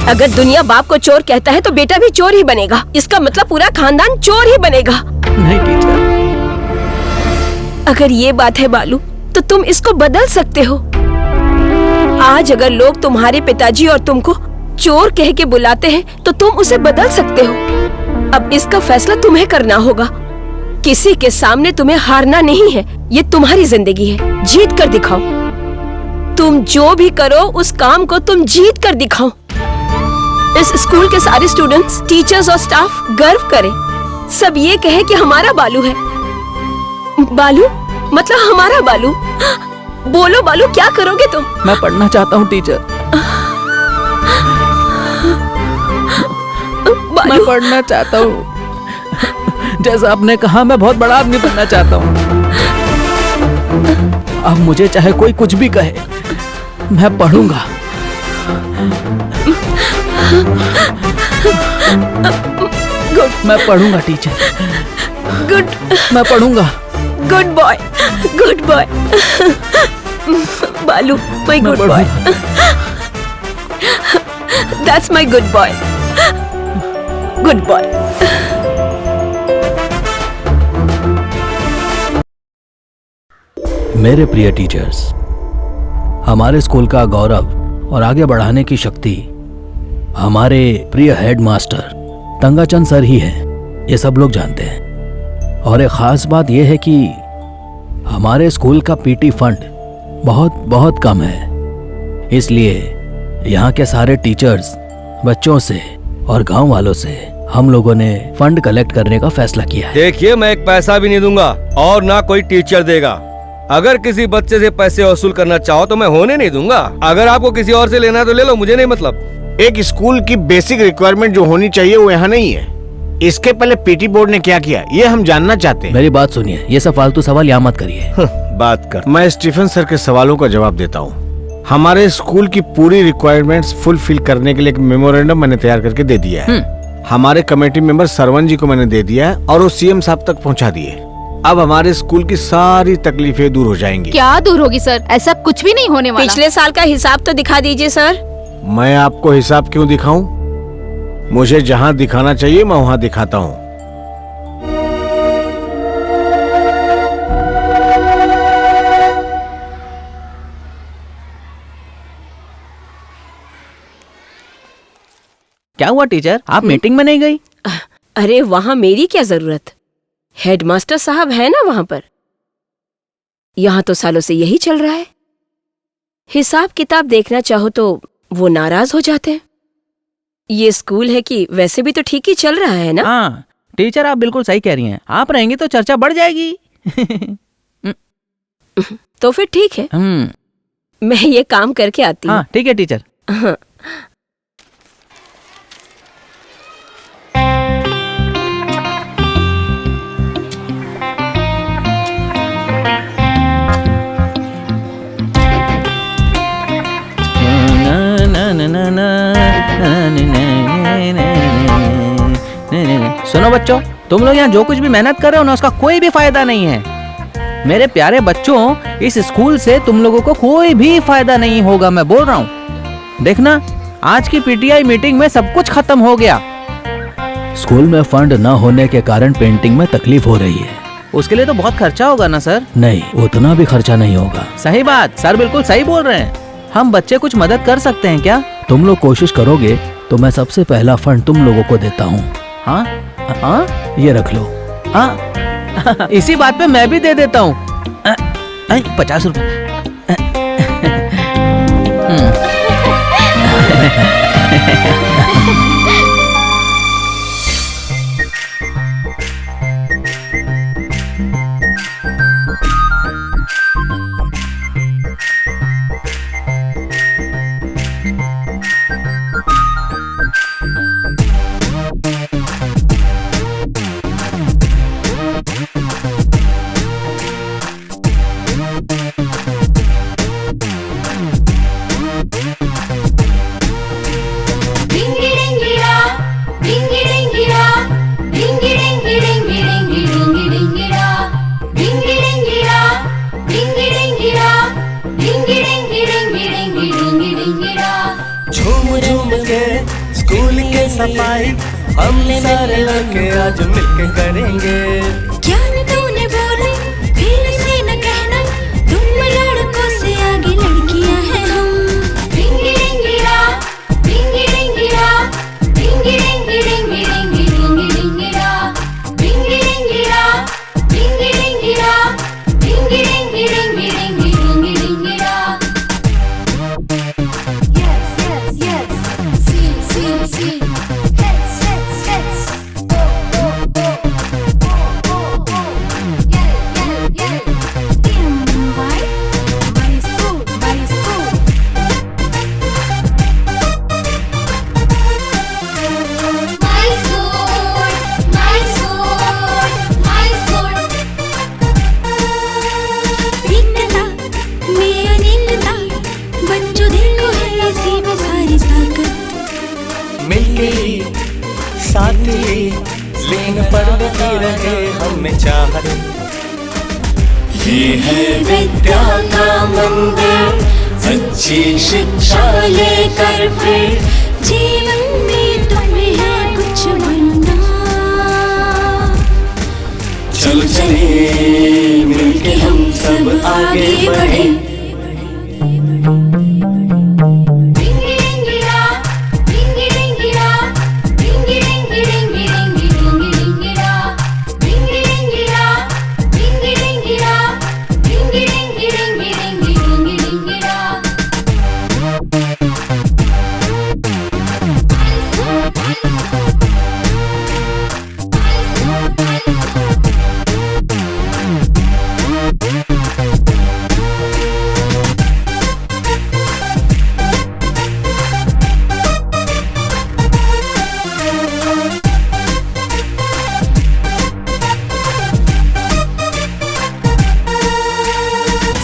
अगर दुनिया बाप को चोर कहता है तो बेटा भी चोर ही बनेगा। इसका मतलब पूरा खानदान चोर ही बनेगा। नहीं टीचर। अगर ये बात है बालू, तो तुम इसको बदल सकते हो। आज अगर लोग तुम्हारे पिताजी और तुमको चोर कह के बुलाते हैं तो तुम उसे बदल सकते हो। अब इसका फैसला तुम्हें करना होगा। किसी के सामने तुम्हें हारना नहीं है, ये तुम्हारी जिंदगी है, जीत कर दिखाओ। तुम जो भी करो उस काम को तुम जीत कर दिखाओ। इस स्कूल के सारे स्टूडेंट्स, टीचर्स और स्टाफ गर्व करें, सब ये कहे कि हमारा बालू है। बालू मतलब हमारा बालू। बोलो बालू, क्या करोगे तुम? मैं पढ़ना चाहता हूँ टीचर। मैं पढ़ना चाहता हूँ। जैसा आपने कहा, मैं बहुत बड़ा आदमी बनना चाहता हूँ। अब मुझे चाहे कोई कुछ भी कहे, मैं पढ़ूंगा। गुड, मैं पढ़ूंगा टीचर। गुड, मैं पढ़ूंगा। Good boy, good boy. Balu, my good boy. That's my good boy. Good boy. मेरे प्रिय टीचर्स, हमारे स्कूल का गौरव और आगे बढ़ाने की शक्ति हमारे प्रिय हेडमास्टर तंगाचंद सर ही हैं, ये सब लोग जानते हैं। और एक खास बात यह है कि हमारे स्कूल का पीटी फंड बहुत बहुत कम है। इसलिए यहाँ के सारे टीचर्स, बच्चों से और गांव वालों से हम लोगों ने फंड कलेक्ट करने का फैसला किया है। देखिए, मैं एक पैसा भी नहीं दूंगा और ना कोई टीचर देगा। अगर किसी बच्चे से पैसे वसूल करना चाहो तो मैं होने नहीं दूंगा। अगर आपको किसी और से लेना है तो ले लो, मुझे नहीं मतलब। एक स्कूल की बेसिक रिक्वायरमेंट जो होनी चाहिए वो यहाँ नहीं है। इसके पहले पीटी बोर्ड ने क्या किया, ये हम जानना चाहते हैं। मेरी बात सुनिए, ये सब फालतू सवाल यहाँ मत करिए। बात कर। मैं स्टीफन सर के सवालों का जवाब देता हूँ। हमारे स्कूल की पूरी रिक्वायरमेंट्स फुलफिल करने के लिए एक मेमोरेंडम मैंने तैयार करके दे दिया है। हमारे कमेटी मेंबर सरवन जी को मैंने दे दिया है और वो सीएम साहब तक पहुँचा दिए। अब हमारे स्कूल की सारी तकलीफें दूर हो जाएंगी। क्या दूर होगी सर? ऐसा कुछ भी नहीं होने वाला। पिछले साल का हिसाब तो दिखा दीजिए सर। मैं आपको हिसाब क्यों दिखाऊं? मुझे जहां दिखाना चाहिए मैं वहां दिखाता हूं। क्या हुआ टीचर, आप मीटिंग में नहीं गई? अरे वहाँ मेरी क्या जरूरत, हेडमास्टर साहब है ना वहाँ पर। यहाँ तो सालों से यही चल रहा है। हिसाब किताब देखना चाहो तो वो नाराज हो जाते हैं। ये स्कूल है कि वैसे भी तो ठीक ही चल रहा है ना। हाँ टीचर, आप बिल्कुल सही कह रही हैं। आप रहेंगी तो चर्चा बढ़ जाएगी। तो फिर ठीक है, मैं ये काम करके आती हूँ। हाँ ठीक है टीचर। हाँ। सुनो बच्चों, तुम लोग यहाँ जो कुछ भी मेहनत कर रहे हो ना, उसका कोई भी फायदा नहीं है। मेरे प्यारे बच्चों, इस स्कूल से तुम लोगों को कोई भी फायदा नहीं होगा, मैं बोल रहा हूँ। देखना, आज की पीटीआई मीटिंग में सब कुछ खत्म हो गया। स्कूल में फंड न होने के कारण पेंटिंग में तकलीफ हो रही है। उसके लिए तो बहुत खर्चा होगा ना सर? नहीं, उतना भी खर्चा नहीं होगा। सही बात, सर बिल्कुल सही बोल रहे हैं। हम बच्चे कुछ मदद कर सकते हैं क्या? तुम लोग कोशिश करोगे तो मैं सबसे पहला फंड तुम लोगों को देता हूँ। हाँ हाँ, ये रख लो। हाँ इसी बात पे मैं भी दे देता हूँ। 50 रुपए। लड़के आज मिलके करेंगे। क्या तूने बोला फिर से न कहना, तुम लड़कों से आगे लड़कियां हैं हम। रिंगी रिंगी रा, रिंगी रिंगी रा, रिंगी रिंगी रिंगी रिंगी रिंगी रिंगी रा, रिंगी रिंगी रा, रिंगी रिंगी रा, रिंगी रिंगी रिंगी रिंगी रिंगी रिंगी रा। Yes, yes, yes. See, see, see. Heads, heads, heads. Oh, oh, oh. Oh, oh, oh. Yell, yell, yell. Why? My school, my school. My school, my school, my school. एकता में अनेकता, बच्चों देखो है इसी में सारी ताकत। मिलके ही साथ ही लेन पड़ती रहे हमें चाहत। ये है विद्या का मंदिर, अच्छी शिक्षा लेकर फिर जीवन में तुम्हें है कुछ बनना। चलो चले मिलके हम सब आगे बढ़े। रिंगी रिंगी रा, रिंगी रिंगी रा, रिंगी रिंगी रिंगी रिंगी रिंगी रिंगी रा, रिंगी रिंगी रा, रिंगी रिंगी रा, रिंगी रिंगी रिंगी रिंगी रिंगी रिंगी रा।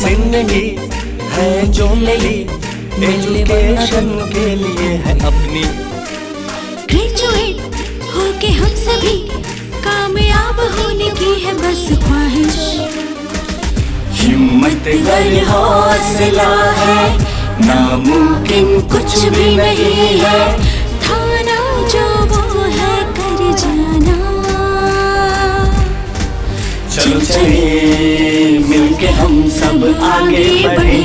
जिंदगी है जो मिली एजुकेशन के लिए है अपनी। ग्रेजुएट होके हम सभी कामयाब होने की है बस ख्वाहिश। हिम्मत गर हौसला है, नामुमकिन कुछ भी नहीं है। थाना जो वो है कर जाना। चलो चले मिलके हम सब आगे बढ़े।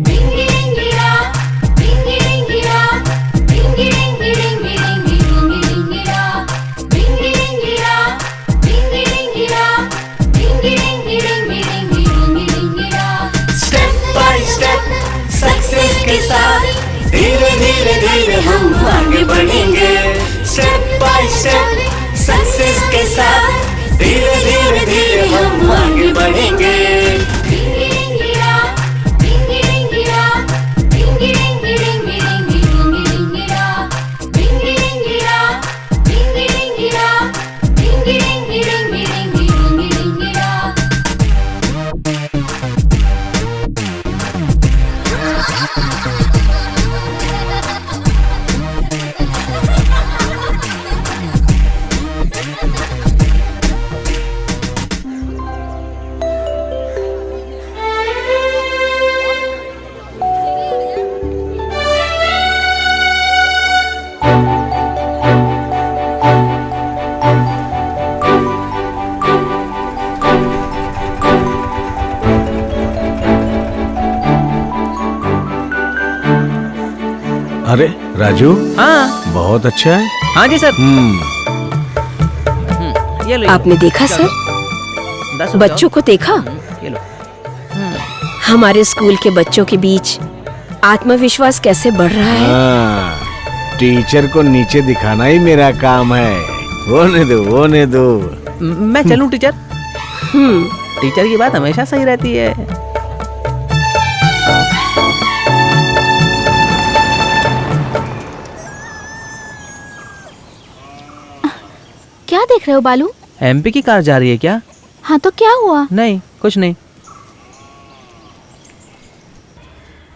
रिंगी रिंगी रा, रिंगी रिंगी रा, रिंगी रिंगी रिंगी रिंगी रिंगी रिंगी रा, रिंगी रिंगी रा, रिंगी रिंगी रा, रिंगी रिंगी रिंगी रिंगी रिंगी रिंगी रा। स्टेप बाय स्टेप सक्सेस के साथ धीरे धीरे धीरे हम आगे बढ़ेंगे। स्टेप बाय स्टेप सक्सेस के साथ धीरे धीरे धीरे हम आगे बढ़ेंगे। रिंगी रिंगी रा, रिंगी रिंगी रा, रिंगी रिंगी रिंगी रिंगी रिंगी रिंगी रा, रिंगी रिंगी रा, रिंगी रिंगी रा, रिंगी रिंगी रिंगी रिंगी रिंगी रिंगी रा। अरे राजू, हाँ बहुत अच्छा है। हाँ जी सर। ये लो। आपने देखा सर, 10 बच्चों को देखा? ये लो। हमारे स्कूल के बच्चों के बीच आत्मविश्वास कैसे बढ़ रहा है। हाँ, टीचर को नीचे दिखाना ही मेरा काम है। होने दो, होने दो। मैं चलूं टीचर? टीचर की बात हमेशा सही रहती है। क्या देख रहे हो बालू? एमपी की कार जा रही है क्या? हाँ तो क्या हुआ? नहीं, कुछ नहीं।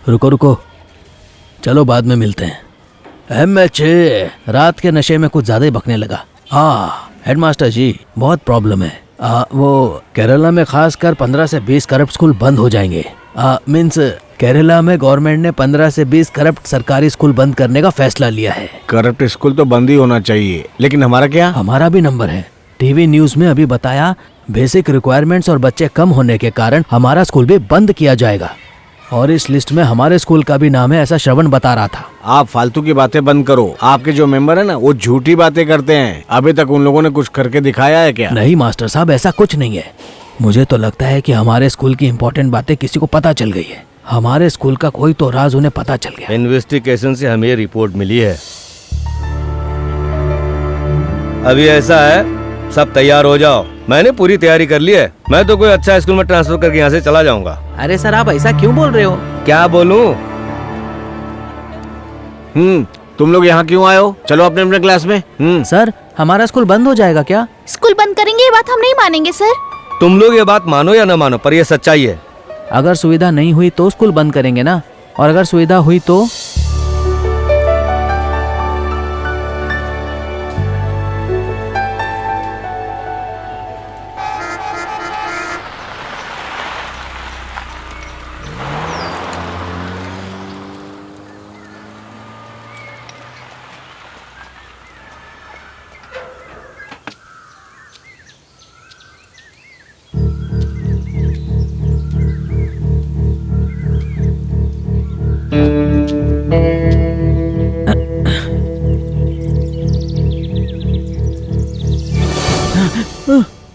रुको रुको, चलो बाद में मिलते हैं। MH रात के नशे में कुछ ज्यादा ही बकने लगा। हेडमास्टर जी, बहुत प्रॉब्लम है। वो केरला में खासकर 15 से 20 करप्ट स्कूल बंद हो जाएंगे। मीन्स केरला में गवर्नमेंट ने 15 से 20 करप्ट सरकारी स्कूल बंद करने का फैसला लिया है। करप्ट स्कूल तो बंद ही होना चाहिए, लेकिन हमारा क्या? हमारा भी नंबर है। टीवी न्यूज में अभी बताया बेसिक रिक्वायरमेंट्स और बच्चे कम होने के कारण हमारा स्कूल भी बंद किया जाएगा। और इस लिस्ट में हमारे स्कूल का भी नाम है, ऐसा श्रवण बता रहा था। आप फालतू की बातें बंद करो। आपके जो मेंबर है ना, वो झूठी बातें करते हैं। अभी तक उन लोगों ने कुछ करके दिखाया है क्या? नहीं मास्टर साहब, ऐसा कुछ नहीं है। मुझे तो लगता है कि हमारे स्कूल की इम्पोर्टेंट बातें किसी को पता चल गई है। हमारे स्कूल का कोई तो राज उन्हें पता चल गया। इन्वेस्टिगेशन से हमें रिपोर्ट मिली है। अभी ऐसा है, सब तैयार हो जाओ। मैंने पूरी तैयारी कर ली है। मैं तो कोई अच्छा स्कूल में ट्रांसफर करके यहाँ से चला जाऊंगा। अरे सर, आप ऐसा क्यों बोल रहे हो? क्या बोलूं? तुम लोग यहाँ क्यों आए हो? चलो अपने अपने क्लास में। सर, हमारा स्कूल बंद हो जाएगा क्या? स्कूल बंद करेंगे, ये बात हम नहीं मानेंगे सर। तुम लोग ये बात मानो या ना मानो, पर ये सच्चाई है। अगर सुविधा नहीं हुई तो स्कूल बंद करेंगे ना, और अगर सुविधा हुई तो?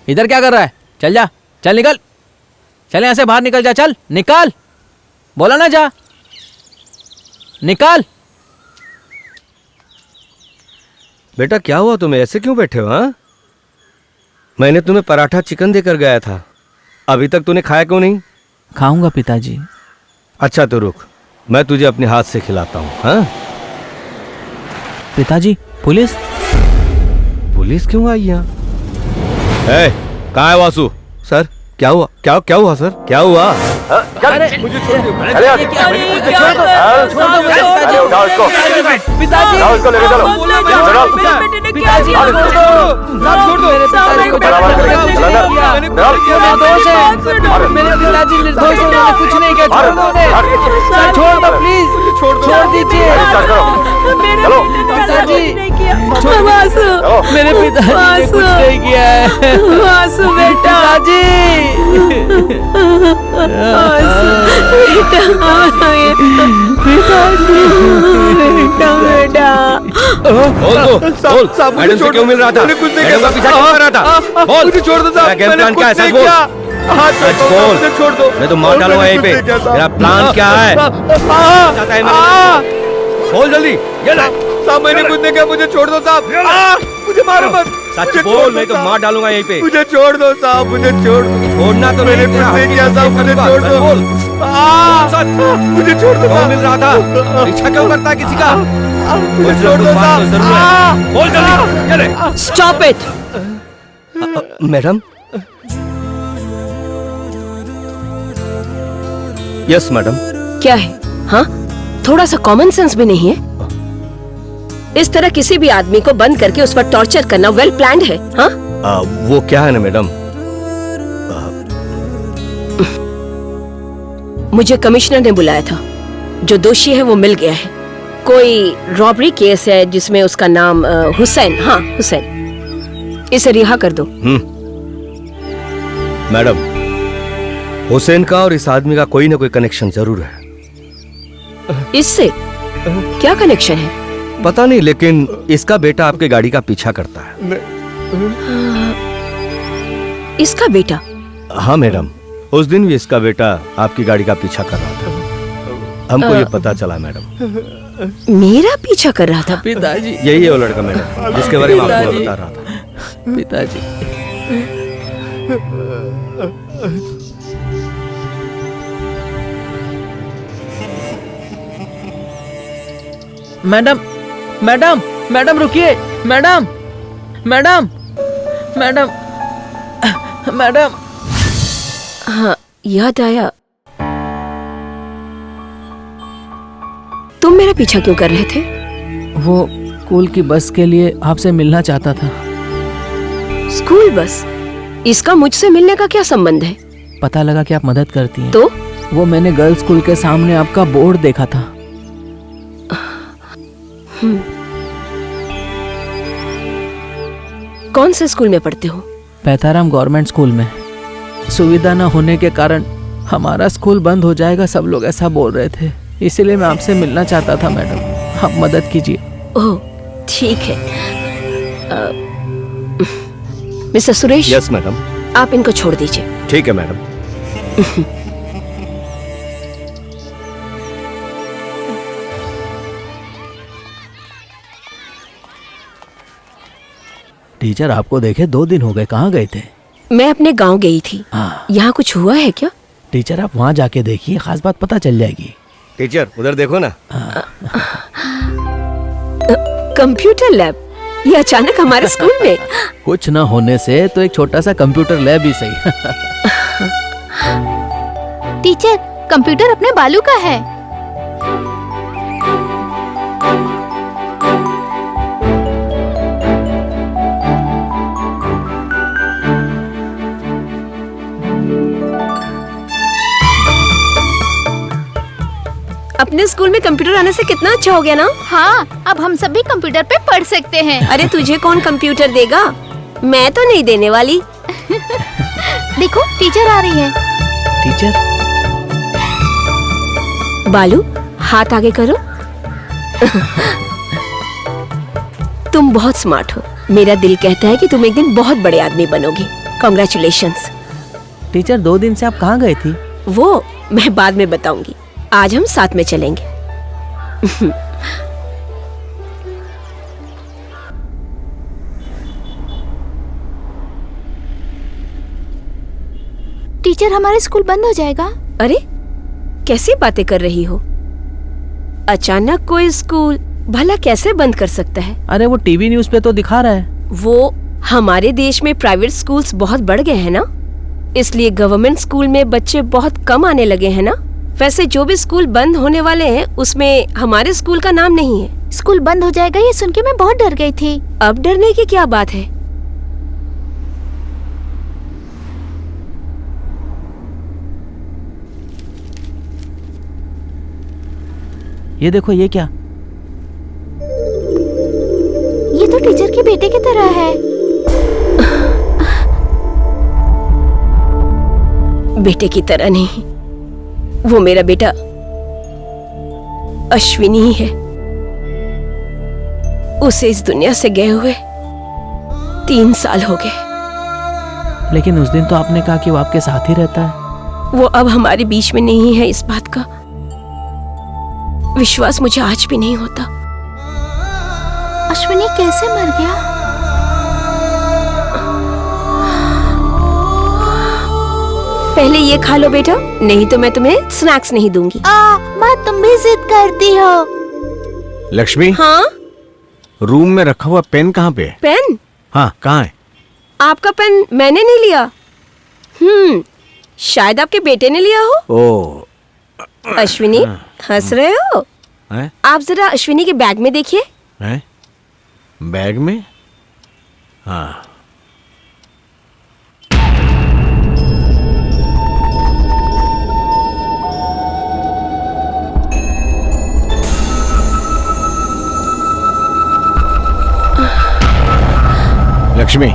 इधर क्या कर रहा है? चल जा, चल निकल, चल यहाँ से बाहर निकल जा, चल निकल, बोला ना जा, निकल। बेटा क्या हुआ तुम्हें? ऐसे क्यों बैठे हो? हाँ, मैंने तुम्हें पराठा चिकन देकर गया था, अभी तक तूने खाया क्यों नहीं? खाऊंगा पिताजी। अच्छा तो रुक, मैं तुझे अपने हाथ से खिलाता हूँ। हाँ पिताजी, पुलिस? पुलिस क्यों आई यहाँ? कहाँ है वासु? सर क्या हुआ? क्या हुआ सर? क्या हुआ? अरे मुझे छोड़ दो। उठाओ इसको। पिताजी, उठाओ इसको, लेके चलो। पिताजी छोड़ दो, निर्दोष है, मेरे पिताजी निर्दोष है, उन्होंने कुछ नहीं किया, छोड़ दो उन्हें, सर छोड़ दो प्लीज, छोड़ दीजिए पिताजी, मेरे पिताजी ने कुछ नहीं किया है। वासु बेटा, मैडम से क्यों मिल रहा था? कुछ नहीं मैडम का पीछा क्यों कर रहा था? बोल, मुझे छोड़ दो साहब, गेम प्लान क्या है? सच बोल, सच बोल, छोड़ दो। मैं तो मार डालूंगा यहीं पे। तेरा प्लान क्या है? चाहता है मेरे? बोल जल्दी। ये ले साहब, मैंने कुछ नहीं किया, मुझे छोड़ दो साहब। मुझे मारो मत। सच बोल, नहीं तो मार डालूंगा यहीं पे। मुझे छोड़ दो साहब, मुझे छोड़ दो। छोड़ना तो मैंने कुछ नहीं किया साहब, मुझे छोड़ दो। बोल, सच मुझे छोड़ दो। क्यों मिल रहा था? पीछा क्यों करता है किसी का? मुझे छोड़ दो साहब। बोल जल्दी। ये ले। Stop it. Madam. Yes madam. क्या है? हाँ, थोड़ा सा कॉमन सेंस भी नहीं है? इस तरह किसी भी आदमी को बंद करके उस पर टॉर्चर करना वेल प्लान्ड है? हाँ? वो क्या है ना मैडम, मुझे कमिश्नर ने बुलाया था। जो दोषी है वो मिल गया है। कोई रॉबरी केस है जिसमें उसका नाम हुसैन, हाँ हुसैन। इसे रिहा कर दो। मैडम, हुसैन का और इस आदमी का कोई ना कोई कनेक्शन जरूर है। इससे क्या कनेक्शन है? पता नहीं, लेकिन इसका बेटा आपके गाड़ी का पीछा करता है। इसका बेटा? हाँ मैडम, उस दिन भी इसका बेटा आपकी गाड़ी का पीछा कर रहा था। हमको ये पता चला मैडम। मेरा पीछा कर रहा था? पिताजी, यही है वो लड़का मैडम, जिसके बारे में आपको बता रहा था। पिताजी। मैडम, मैडम, मैडम रुकिए, मैडम, मैडम, मैडम, मैडम। हाँ, याद आया। तुम मेरा पीछा क्यों कर रहे थे? वो स्कूल की बस के लिए आपसे मिलना चाहता था। School bus? इसका मुझसे मिलने का क्या संबंध है? पता लगा कि आप मदद करती हैं। तो वो मैंने गर्ल्स स्कूल के सामने आपका बोर्ड देखा था। कौन से स्कूल में पढ़ते हो? पैथाराम गवर्नमेंट स्कूल में। सुविधा न होने के कारण हमारा स्कूल बंद हो जाएगा, सब लोग ऐसा बोल रहे थे, इसीलिए मैं आपसे मिलना चाहता था मैडम, आप मदद कीजिए। ओह ठीक है। मिस्टर सुरेश। Yes madam. आप इनको छोड़ दीजिए। ठीक है मैडम। टीचर आपको देखे 2 दिन हो गए, कहाँ गए थे? मैं अपने गांव गई थी। यहाँ कुछ हुआ है क्या? टीचर आप वहाँ जाके देखिए, खास बात पता चल जाएगी। टीचर उधर देखो ना। कंप्यूटर लैब, ये अचानक हमारे स्कूल में? कुछ ना होने से तो एक छोटा सा कंप्यूटर लैब ही सही। टीचर, कंप्यूटर अपने बालू का है। अपने स्कूल में कंप्यूटर आने से कितना अच्छा हो गया ना। हाँ, अब हम सब भी कंप्यूटर पे पढ़ सकते हैं। अरे तुझे कौन कंप्यूटर देगा, मैं तो नहीं देने वाली। देखो टीचर आ रही है। टीचर बालू, हाथ आगे करो। तुम बहुत स्मार्ट हो, मेरा दिल कहता है कि तुम एक दिन बहुत बड़े आदमी बनोगी। कॉन्ग्रेचुलेशंस। टीचर 2 दिन से आप कहाँ गई थी? वो मैं बाद में बताऊंगी, आज हम साथ में चलेंगे। टीचर, हमारा स्कूल बंद हो जाएगा। अरे कैसी बातें कर रही हो, अचानक कोई स्कूल भला कैसे बंद कर सकता है? अरे वो टीवी न्यूज़ पे तो दिखा रहा है। वो हमारे देश में प्राइवेट स्कूल्स बहुत बढ़ गए हैं ना, इसलिए गवर्नमेंट स्कूल में बच्चे बहुत कम आने लगे हैं ना। वैसे जो भी स्कूल बंद होने वाले हैं उसमें हमारे स्कूल का नाम नहीं है। स्कूल बंद हो जाएगा ये सुन के मैं बहुत डर गई थी। अब डरने की क्या बात है? ये देखो, ये क्या? ये तो टीचर के बेटे की तरह है। बेटे की तरह नहीं, वो मेरा बेटा अश्विनी ही है। उसे इस दुनिया से गए हुए 3 साल हो गए। लेकिन उस दिन तो आपने कहा कि वो आपके साथ ही रहता है। वो अब हमारे बीच में नहीं है, इस बात का विश्वास मुझे आज भी नहीं होता। अश्विनी कैसे मर गया? पहले ये खा लो बेटा, नहीं तो मैं तुम्हें स्नैक्स नहीं दूंगी। माँ तुम भी जिद करती हो। लक्ष्मी। हाँ? रूम में रखा हुआ पेन कहाँ पे है? पेन? हाँ, कहाँ है? आपका पेन मैंने नहीं लिया। शायद आपके बेटे ने लिया हो। ओह। अश्विनी, हंस रहे हो? है? आप जरा अश्विनी के बैग में देखिए। है? बैग में? हाँ। लक्ष्मी।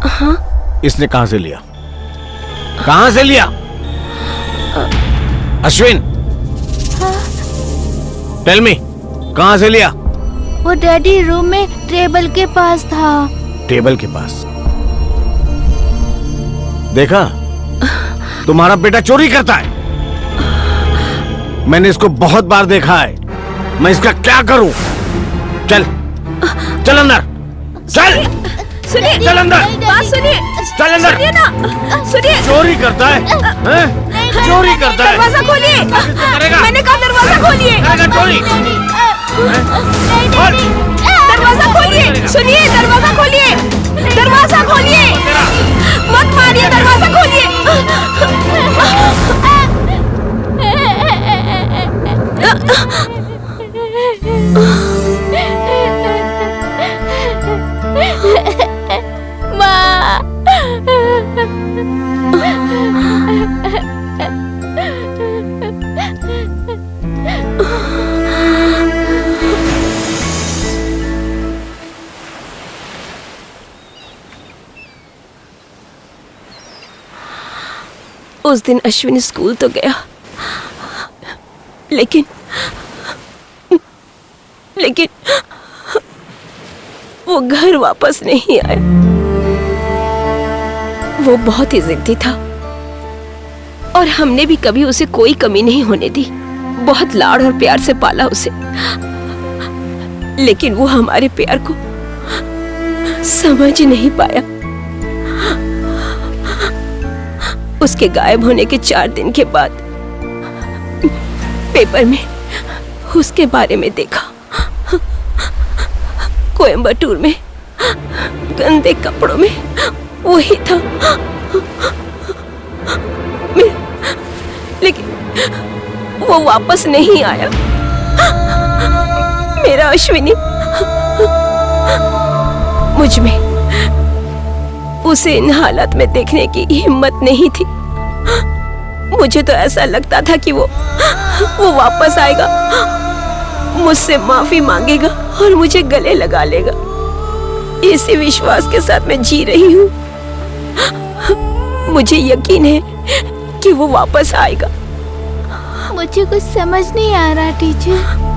हाँ? इसने कहां से लिया? कहां से लिया? अश्विन, टेल मी, कहां से लिया? वो डैडी रूम में टेबल के पास था। टेबल के पास? देखा, तुम्हारा बेटा चोरी करता है। मैंने इसको बहुत बार देखा है। मैं इसका क्या करूं? चल, चल अंदर, चल। सुनिए, चल अंदर। बात सुनिए। चल अंदर। सुनिए ना, सुनिए। चोरी करता है, हैं? चोरी करता है। दरवाजा खोलिए। मैंने कहा दरवाजा खोलिए। चोरी। दरवाजा खोलिए। सुनिए, दरवाजा खोलिए। दरवाजा खोलिए। मत मारिए, दरवाजा खोलिए। माँ। उस दिन अश्विनी स्कूल तो गया, लेकिन वो घर वापस नहीं आया। वो बहुत ही जिद्दी था और हमने भी कभी उसे कोई कमी नहीं होने दी। बहुत लाड़ और प्यार से पाला उसे, लेकिन वो हमारे प्यार को समझ नहीं पाया। उसके गायब होने के 4 दिन के बाद पेपर में उसके बारे में देखा। कोयम्बटूर में गंदे कपड़ों में वही था। लेकिन वो वापस नहीं आया। मेरा अश्विनी, मुझ में उसे इन हालत में देखने की हिम्मत नहीं थी। मुझे तो ऐसा लगता था कि वो वापस आएगा, मुझसे माफी मांगेगा और मुझे गले लगा लेगा। इसी विश्वास के साथ मैं जी रही हूँ। मुझे यकीन है कि वो वापस आएगा। मुझे कुछ समझ नहीं आ रहा टीचर।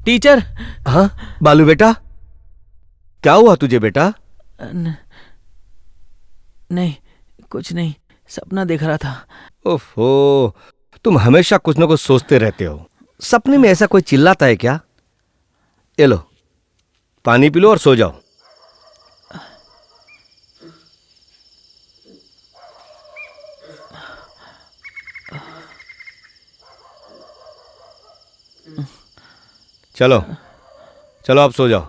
टीचर। हाँ बालू बेटा, क्या हुआ तुझे बेटा? नहीं, कुछ नहीं, सपना देख रहा था। ओफो, तुम हमेशा कुछ न कुछ सोचते रहते हो। सपने में ऐसा कोई चिल्लाता है क्या? ये लो, पानी पी लो और सो जाओ। चलो चलो, आप सो जाओ।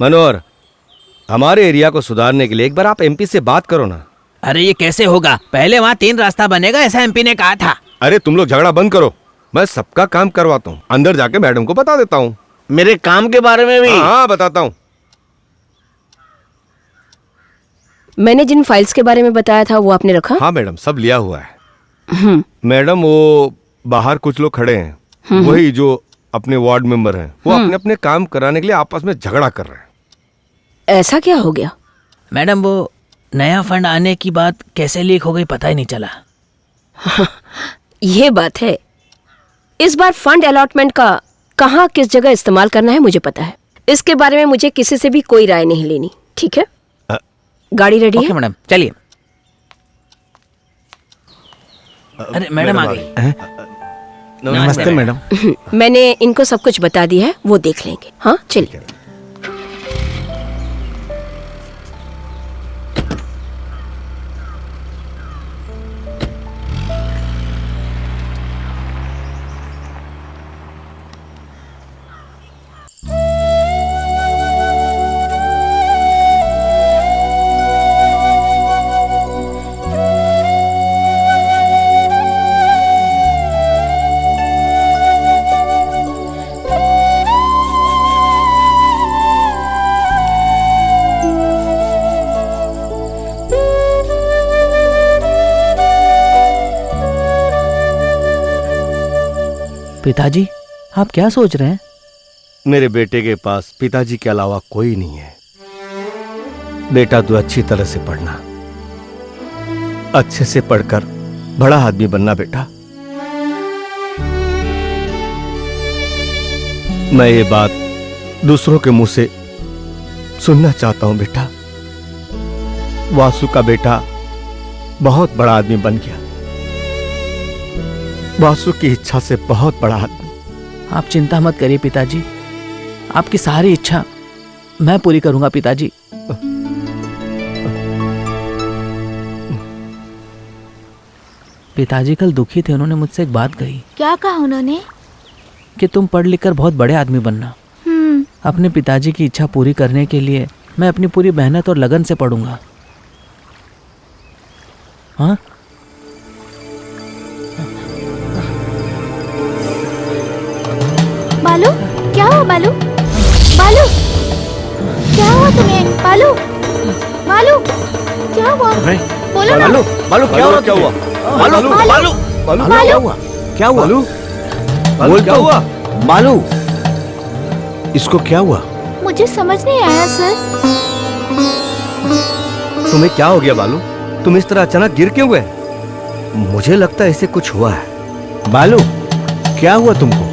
मनोहर, हमारे एरिया को सुधारने के लिए एक बार आप एमपी से बात करो ना। अरे ये कैसे होगा? पहले वहाँ 3 रास्ता बनेगा, ऐसा एमपी ने कहा था। अरे तुम लोग झगड़ा बंद करो, मैं सबका काम करवाता हूँ। अंदर जाके मैडम को बता देता हूँ। मेरे काम के बारे में भी? हाँ बताता हूँ। मैंने जिन फाइल्स के बारे में बताया था वो आपने रखा? हाँ मैडम, सब लिया हुआ है। मैडम, वो बाहर कुछ लोग खड़े हैं, वही जो अपने वार्ड मेंबर हैं, वो अपने अपने काम कराने के लिए आपस में झगड़ा कर रहे हैं। ऐसा क्या हो गया? मैडम, वो नया फंड आने की बात कैसे लीक हो गई पता ही नहीं चला। ये बात है। इस बार फंड अलॉटमेंट का कहाँ किस जगह इस्तेमाल करना है मुझे पता है। इसके बारे में मुझे किसी से भी कोई राय नहीं लेनी, ठीक है? गाड़ी रेडी है? ओके मैडम, चलिए। अरे मैडम आ गई। नमस्ते मैडम। मैंने इनको सब कुछ बता दिया है, वो देख लेंगे। हाँ चलिए। पिताजी, आप क्या सोच रहे हैं? मेरे बेटे के पास पिताजी के अलावा कोई नहीं है। बेटा, तू अच्छी तरह से पढ़ना, अच्छे से पढ़कर बड़ा आदमी बनना बेटा। मैं ये बात दूसरों के मुंह से सुनना चाहता हूं बेटा। वासु का बेटा बहुत बड़ा आदमी बन गया। बासु की इच्छा से बहुत बड़ा आदमी। आप चिंता मत करिए पिताजी, आपकी सारी इच्छा मैं पूरी करूंगा पिताजी। पिताजी कल दुखी थे, उन्होंने मुझसे एक बात कही। क्या कहा उन्होंने? कि तुम पढ़ लिख कर बहुत बड़े आदमी बनना। अपने पिताजी की इच्छा पूरी करने के लिए मैं अपनी पूरी मेहनत और लगन से पढ़ूंगा। हाँ? बालू, क्या हुआ बालू? बालू, क्या हुआ तुम्हें? बालू, बालू, क्या हुआ? बोलो ना। बालू, बालू क्या हुआ? क्या हुआ? बालू, बालू, बालू क्या हुआ? क्या हुआ? बालू, बालू क्या हुआ? बालू, इसको क्या हुआ? मुझे समझ नहीं आया सर। तुम्हें क्या हो गया बालू? तुम इस तरह अचानक गिर क्यों गए? मुझे लगता है इसे कुछ हुआ है। बालू, क्या हुआ तुमको?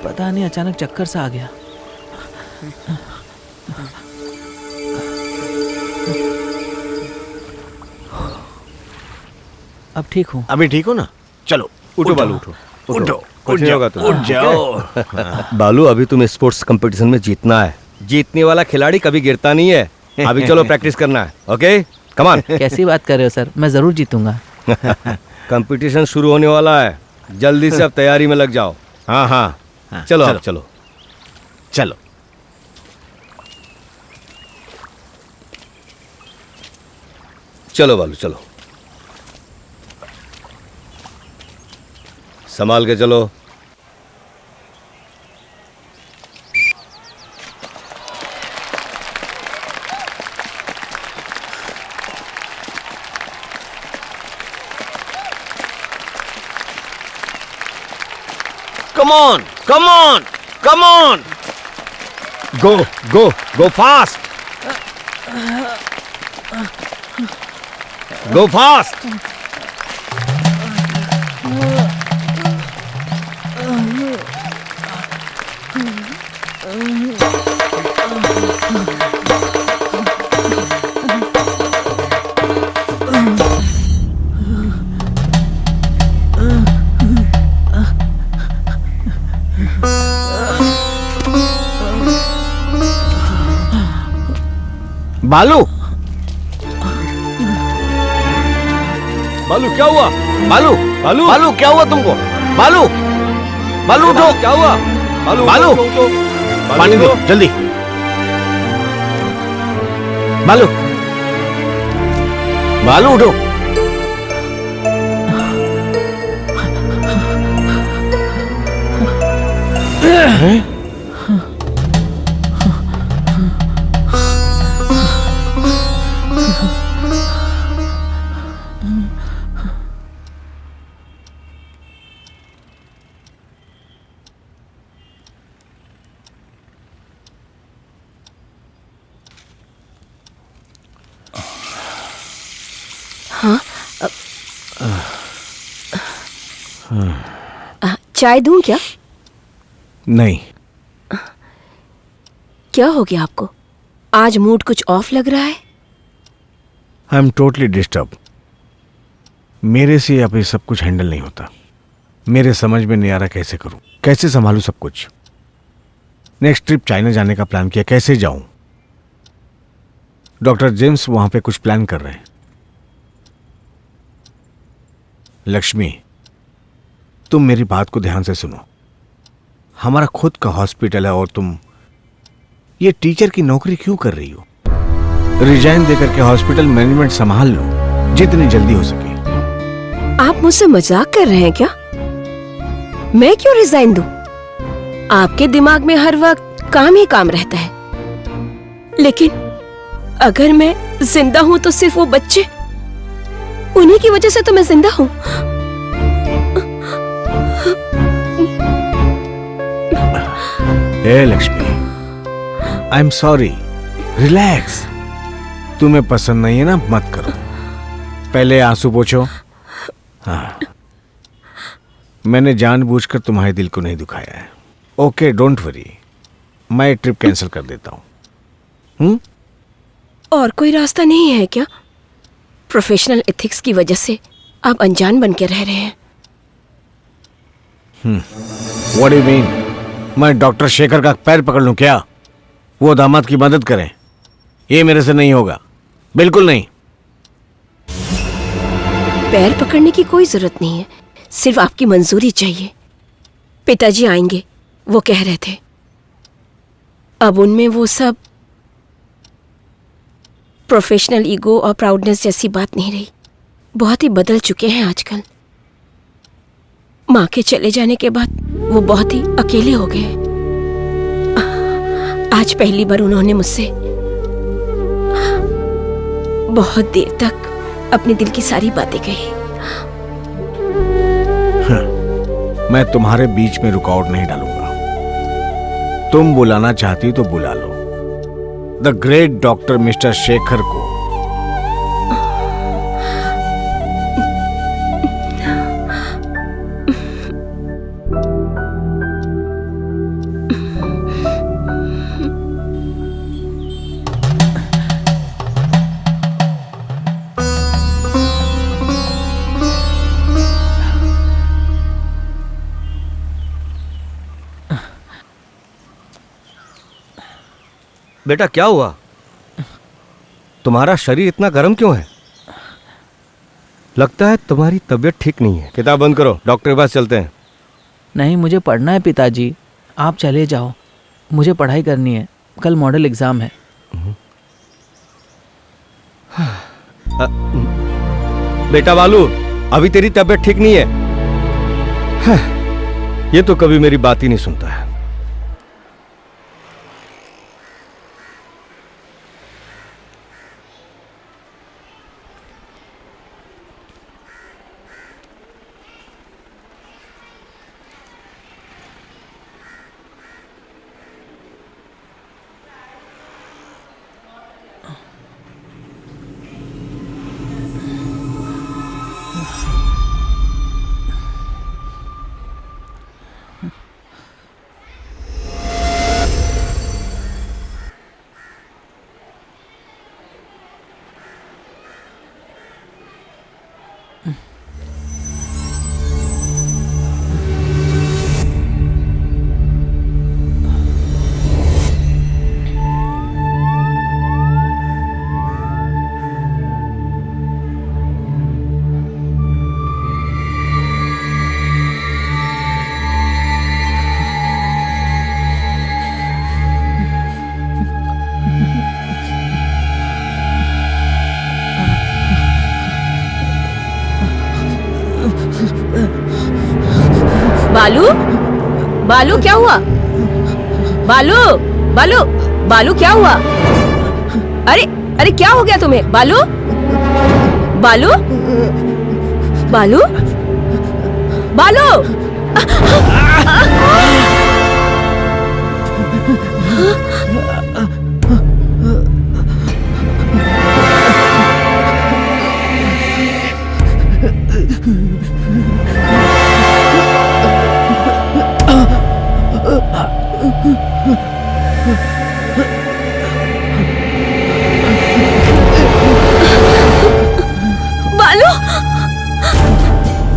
पता नहीं, अचानक चक्कर सा आ गया। अब ठीक हूँ। अभी ठीक हो ना? चलो उठो बालू, उठो उठो, कुछ नहीं होगा तुम्हें। उठ जाओ। बालू, अभी तुम्हें स्पोर्ट्स कंपटीशन में जीतना है। जीतने वाला खिलाड़ी कभी गिरता नहीं है। अभी चलो प्रैक्टिस करना है। Okay, come on. कैसी बात कर रहे हो सर, मैं जरूर जीतूंगा। कंपटीशन शुरू होने वाला है, जल्दी से अब तैयारी में लग जाओ। हाँ हाँ, चलो अब चलो चलो। चलो बालू, चलो संभाल के चलो। Come on, come on, come on. Go, go, go fast. Go fast. बालू, बालू क्या हुआ? बालू, बालू, बालू क्या हुआ तुमको? बालू, बालू उठो। क्या हुआ? बालू, बालू, उठो, उठो। पानी दो जल्दी। बालू, बालू उठो। चाय दूं क्या? नहीं। क्या हो गया आपको? आज मूड कुछ ऑफ लग रहा है। I am totally disturb. मेरे से अब ये सब कुछ हैंडल नहीं होता। मेरे समझ में नहीं आ रहा कैसे करूं, कैसे संभालूं सब कुछ। नेक्स्ट ट्रिप चाइना जाने का प्लान किया, कैसे जाऊं? डॉक्टर जेम्स वहां पे कुछ प्लान कर रहे हैं। लक्ष्मी, तुम मेरी बात को ध्यान से सुनो। हमारा खुद का हॉस्पिटल है और तुम ये टीचर की नौकरी क्यों कर रही हो? रिजाइन देकर के हॉस्पिटल मैनेजमेंट संभाल लो जितनी जल्दी हो सके। आप मुझसे मजाक कर रहे हैं क्या? मैं क्यों रिजाइन दूं? आपके दिमाग में हर वक्त काम ही काम रहता है। लेकिन अगर मैं जिंदा हूं तो सिर्फ वो बच्चे, उन्हीं की वजह से तो मैं जिंदा हूं। हे Lakshmi, I am sorry, relax. तुम्हें पसंद नहीं है ना, मत करो। पहले आंसू पोंछो। हाँ, मैंने जानबूझकर तुम्हारे दिल को नहीं दुखाया है। ओके, डोंट वरी, मैं ट्रिप कैंसिल कर देता हूँ। और कोई रास्ता नहीं है क्या? प्रोफेशनल एथिक्स की वजह से आप अनजान बन के रह रहे हैं। What do you mean? मैं डॉक्टर शेखर का पैर पकड़ लूं क्या? वो दामाद की मदद करें? ये मेरे से नहीं होगा, बिल्कुल नहीं। पैर पकड़ने की कोई जरूरत नहीं है, सिर्फ आपकी मंजूरी चाहिए। पिताजी आएंगे, वो कह रहे थे। अब उनमें वो सब प्रोफेशनल ईगो और प्राउडनेस जैसी बात नहीं रही। बहुत ही बदल चुके हैं आजकल। माँ के चले जाने के बाद वो बहुत ही अकेले हो गए। आज पहली बार उन्होंने मुझसे बहुत देर तक अपने दिल की सारी बातें कही। मैं तुम्हारे बीच में रुकावट नहीं डालूंगा। तुम बुलाना चाहती तो बुला लो the great doctor mister Shekhar को। बेटा क्या हुआ? तुम्हारा शरीर इतना गर्म क्यों है? लगता है तुम्हारी तबीयत ठीक नहीं है। किताब बंद करो, डॉक्टर के पास चलते हैं। नहीं, मुझे पढ़ना है पिताजी, आप चले जाओ। मुझे पढ़ाई करनी है, कल मॉडल एग्जाम है। बेटा बालू, अभी तेरी तबीयत ठीक नहीं है। ये तो कभी मेरी बात ही नहीं सुनता है। बालू, बालू क्या हुआ? बालू, बालू, बालू क्या हुआ? अरे अरे क्या हो गया तुम्हें? बालू, बालू, बालू, बालू। बालू,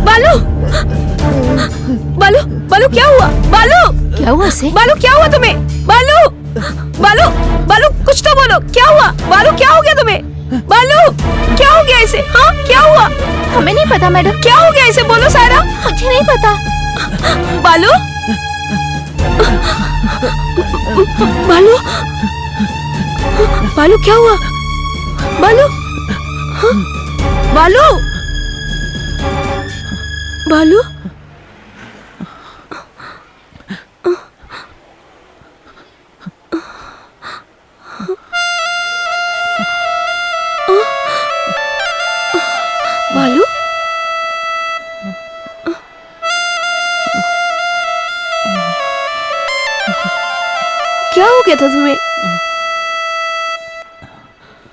बालू, बालू, बालू क्या हुआ? बालू क्या हुआ से? बालू क्या हुआ तुम्हें? बालू, बालू, बालू कुछ तो बोलो, क्या हुआ? बालू क्या हो गया तुम्हें? बालू क्या हो गया इसे? हाँ क्या हुआ? हमें नहीं पता मैडम। क्या हो गया इसे? बोलो सारा। मुझे नहीं पता। बालू, बालू, बालू क्या हुआ? बालू, हाँ? बालू, बालू, बालू, क्या हो गया था तुम्हें?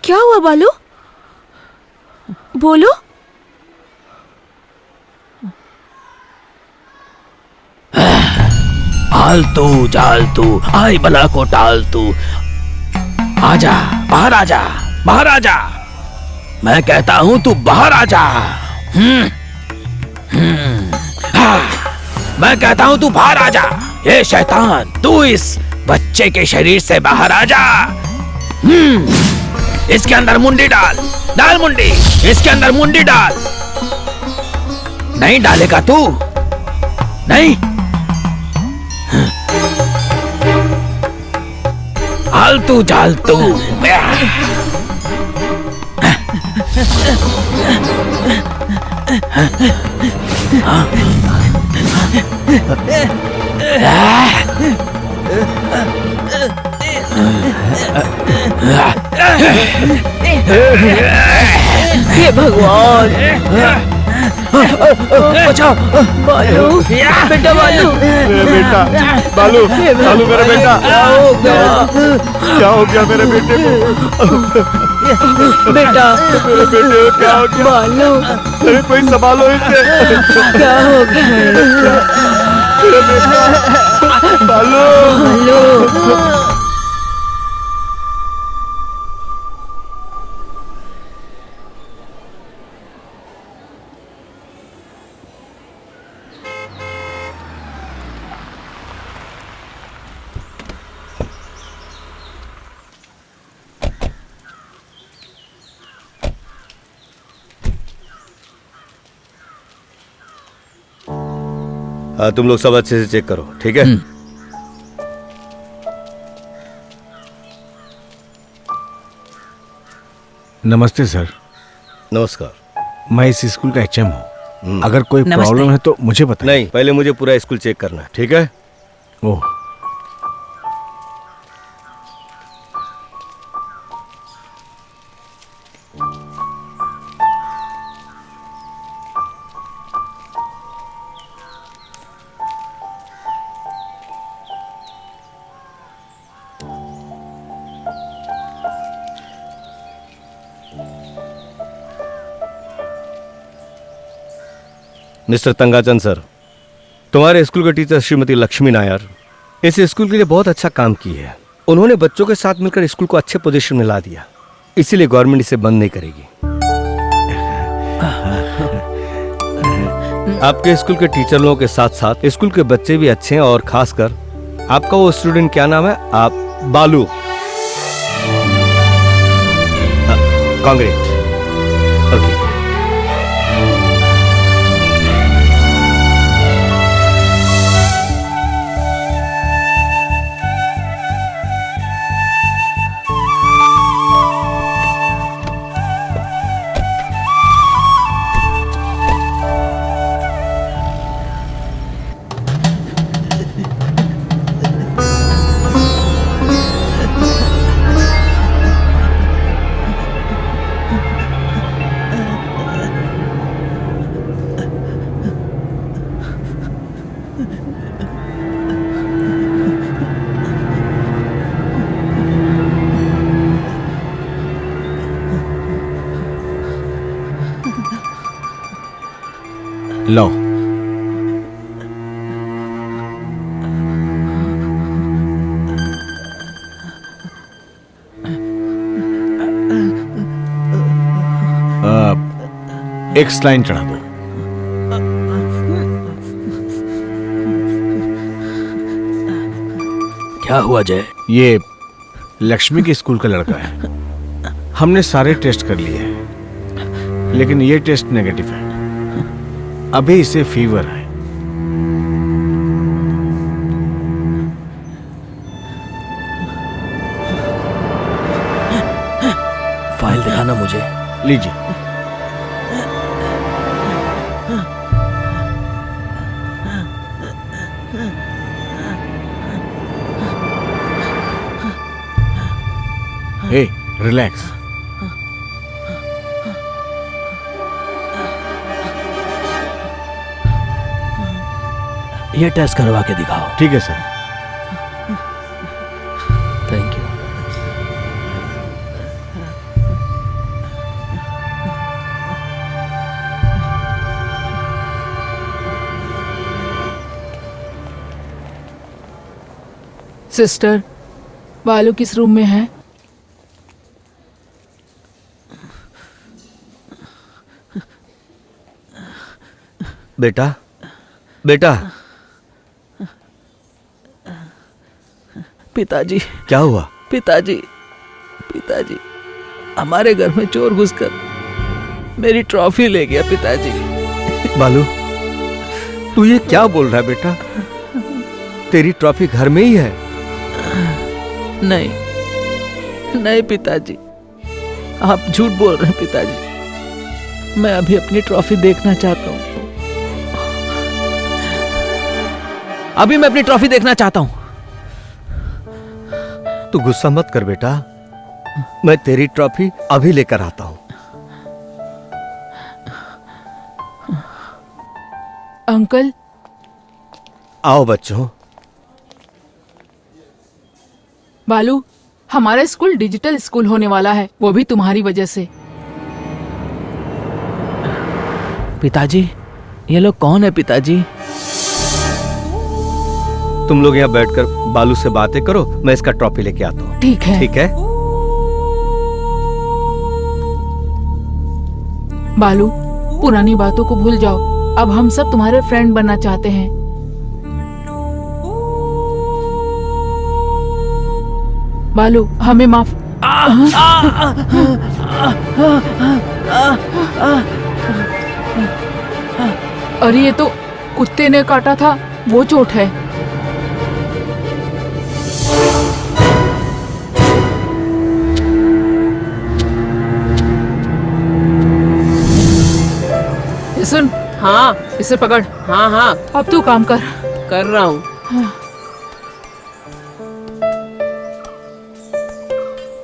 क्या हुआ बालू? बोलो। आलतू जालतू आई बला को टाल तू, आजा बाहर आजा। बाहर आ जा। मैं कहता हूं तू बाहर आ जा। मैं कहता हूं तू बाहर आ जा। ये शैतान, तू इस बच्चे के शरीर से बाहर आ जा। इसके अंदर मुंडी डाल। डाल मुंडी, इसके अंदर मुंडी डाल। नहीं डालेगा तू? नहीं? आलतू जालतू। हे भगवान, बचाओ बालू, बेटा बालू, बेटा बालू, बालू मेरा बेटा, क्या हो गया मेरे बेटे को? बेटा मेरे बेटे को क्या हो गया? बालू, अरे कोई संभालो इसे। क्या हो गया? मेरे बेटा बालू, बालू। तुम लोग सब अच्छे से चेक करो, ठीक है? नमस्ते सर। नमस्कार। मैं इस स्कूल का एचएम हूँ। अगर कोई प्रॉब्लम है तो मुझे बताइए। नहीं, पहले मुझे पूरा स्कूल चेक करना है, ठीक है? ओह, मिस्टर तंगाचंद सर, तुम्हारे स्कूल के टीचर श्रीमती लक्ष्मी नायर इस स्कूल के लिए बहुत अच्छा काम की है। उन्होंने बच्चों के साथ मिलकर स्कूल को अच्छे पोजीशन में ला दिया, इसीलिए गवर्नमेंट इसे बंद नहीं करेगी। आपके स्कूल के टीचर लोगों के साथ साथ स्कूल के बच्चे भी अच्छे हैं, और खासकर आपका वो स्टूडेंट, क्या नाम है? आप बालू। कांग्रेस। ओके। लो। एक स्लाइन चढ़ा दो। क्या हुआ जय? ये लक्ष्मी के स्कूल का लड़का है। हमने सारे टेस्ट कर लिए हैं, लेकिन ये टेस्ट नेगेटिव है। अभी इसे फीवर है। फाइल दिखाना मुझे। लीजिए। हे, रिलैक्स। ये टेस्ट करवा के दिखाओ। ठीक है सर। Thank you. सिस्टर, बालू किस रूम में है? बेटा बेटा। पिताजी, क्या हुआ? पिताजी, पिताजी, हमारे घर में चोर घुसकर मेरी ट्रॉफी ले गया पिताजी। बालू, तू ये क्या बोल रहा है बेटा? तेरी ट्रॉफी घर में ही है। नहीं नहीं पिताजी, आप झूठ बोल रहे हैं पिताजी। मैं अभी अपनी ट्रॉफी देखना चाहता हूँ। अभी मैं अपनी ट्रॉफी देखना चाहता हूँ। तू गुस्सा मत कर बेटा, मैं तेरी ट्रॉफी अभी लेकर आता हूँ। अंकल। आओ बच्चों। बालू, हमारा स्कूल डिजिटल स्कूल होने वाला है, वो भी तुम्हारी वजह से। पिताजी, ये लोग कौन है पिताजी? तुम लोग यहाँ बैठकर बालू से बातें करो, मैं इसका ट्रॉफी लेके आता हूँ। ठीक है। ठीक है। बालू, पुरानी बातों को भूल जाओ, अब हम सब तुम्हारे फ्रेंड बनना चाहते हैं। बालू, हमें माफ। अरे ये तो कुत्ते ने काटा था, वो चोट है। सुन। हाँ। इसे पकड़। हाँ हाँ। अब तू काम कर रहा हूँ।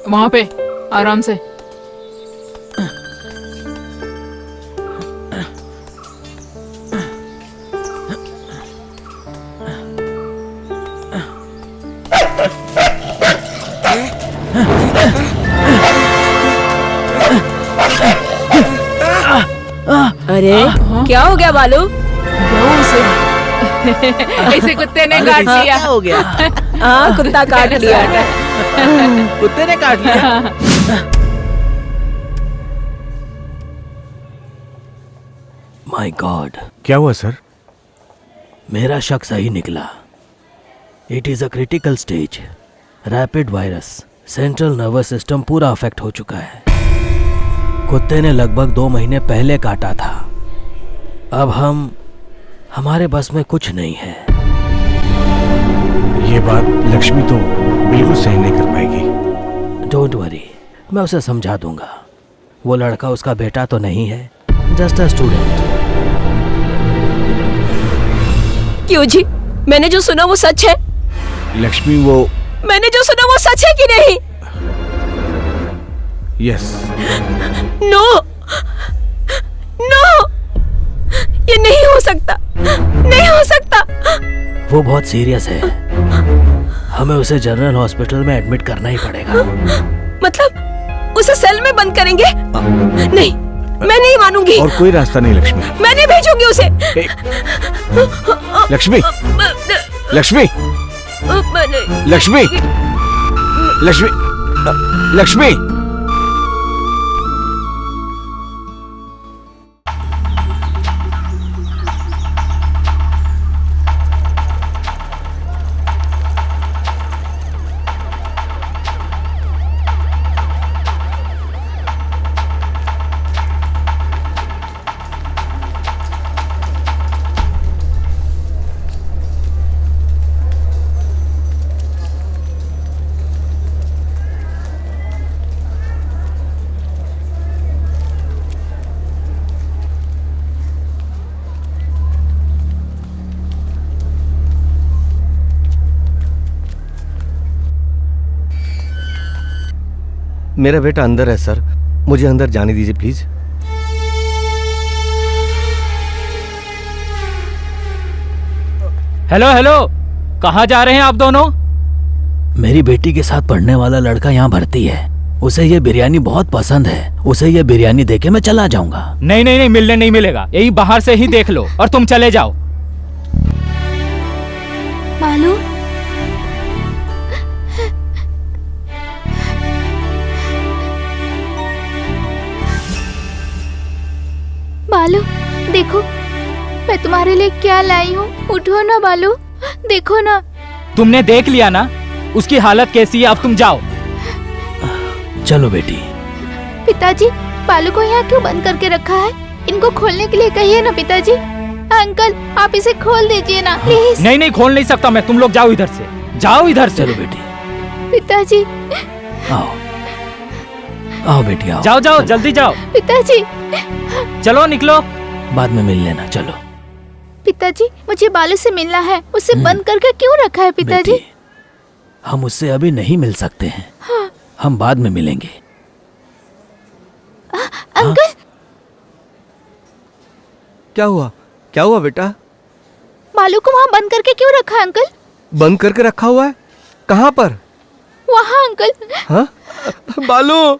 वहां पे आराम से। अरे क्या हो गया बालू? इसे कुत्ते ने काट लिया। हो गया। हाँ, कुत्ता काट लिया। कुत्ते ने काट लिया। My God. क्या हुआ सर? मेरा शक सही निकला। It is a critical stage. Rapid virus, central nervous system पूरा अफेक्ट हो चुका है। कुत्ते ने लगभग 2 महीने पहले काटा था। अब हमारे बस में कुछ नहीं है। ये बात लक्ष्मी तो बिल्कुल सही नहीं कर पाएगी। डोंट वरी, मैं उसे समझा दूंगा। वो लड़का उसका बेटा तो नहीं है, जस्ट अ स्टूडेंट। क्यों जी? मैंने जो सुना वो सच है? लक्ष्मी, मैंने जो सुना वो सच है कि नहीं? यस। नो नो, ये नहीं हो सकता, नहीं हो सकता। वो बहुत सीरियस है, हमें उसे जनरल हॉस्पिटल में एडमिट करना ही पड़ेगा। मतलब उसे सेल में बंद करेंगे? नहीं, मैं नहीं मानूंगी। और कोई रास्ता नहीं लक्ष्मी। मैं नहीं भेजूंगी उसे। लक्ष्मी, लक्ष्मी, लक्ष्मी, लक्ष्मी, लक्ष्मी। मेरा बेटा अंदर है सर, मुझे अंदर जाने दीजिए प्लीज। हेलो हेलो, कहाँ जा रहे हैं आप दोनों? मेरी बेटी के साथ पढ़ने वाला लड़का यहाँ भर्ती है। उसे ये बिरयानी बहुत पसंद है। उसे ये बिरयानी देके मैं चला जाऊंगा। नहीं नहीं नहीं, मिलने नहीं मिलेगा। यही बाहर से ही देख लो और तुम चले जाओ। बालू, बालू देखो, मैं तुम्हारे लिए क्या लाई हूँ। उठो ना बालू, देखो ना। तुमने देख लिया ना उसकी हालत कैसी है, अब तुम जाओ। चलो बेटी। पिताजी, बालू को यहाँ क्यों बंद करके रखा है? इनको खोलने के लिए कहिए ना पिताजी। अंकल, आप इसे खोल दीजिए ना प्लीज। नहीं नहीं, खोल नहीं सकता मैं। तुम लोग जाओ इधर से, जाओ इधर से। चलो बेटी। पिताजी, आओ आओ बेटी आओ। जाओ जाओ, जल्दी जाओ। पिताजी। चलो निकलो। बाद में मिल लेना, चलो। पिताजी, मुझे बालू से मिलना है। उसे बंद करके क्यों रखा है पिताजी? बेटी, हम उससे अभी नहीं मिल सकते हैं। हाँ। हम बाद में मिलेंगे। अंकल। क्या हुआ? क्या हुआ बेटा? बालू को वहाँ बंद करके क्यों रखा है अंकल? बंद करके रखा हुआ है? कहाँ पर? वहाँ अंकल। हाँ? बालू।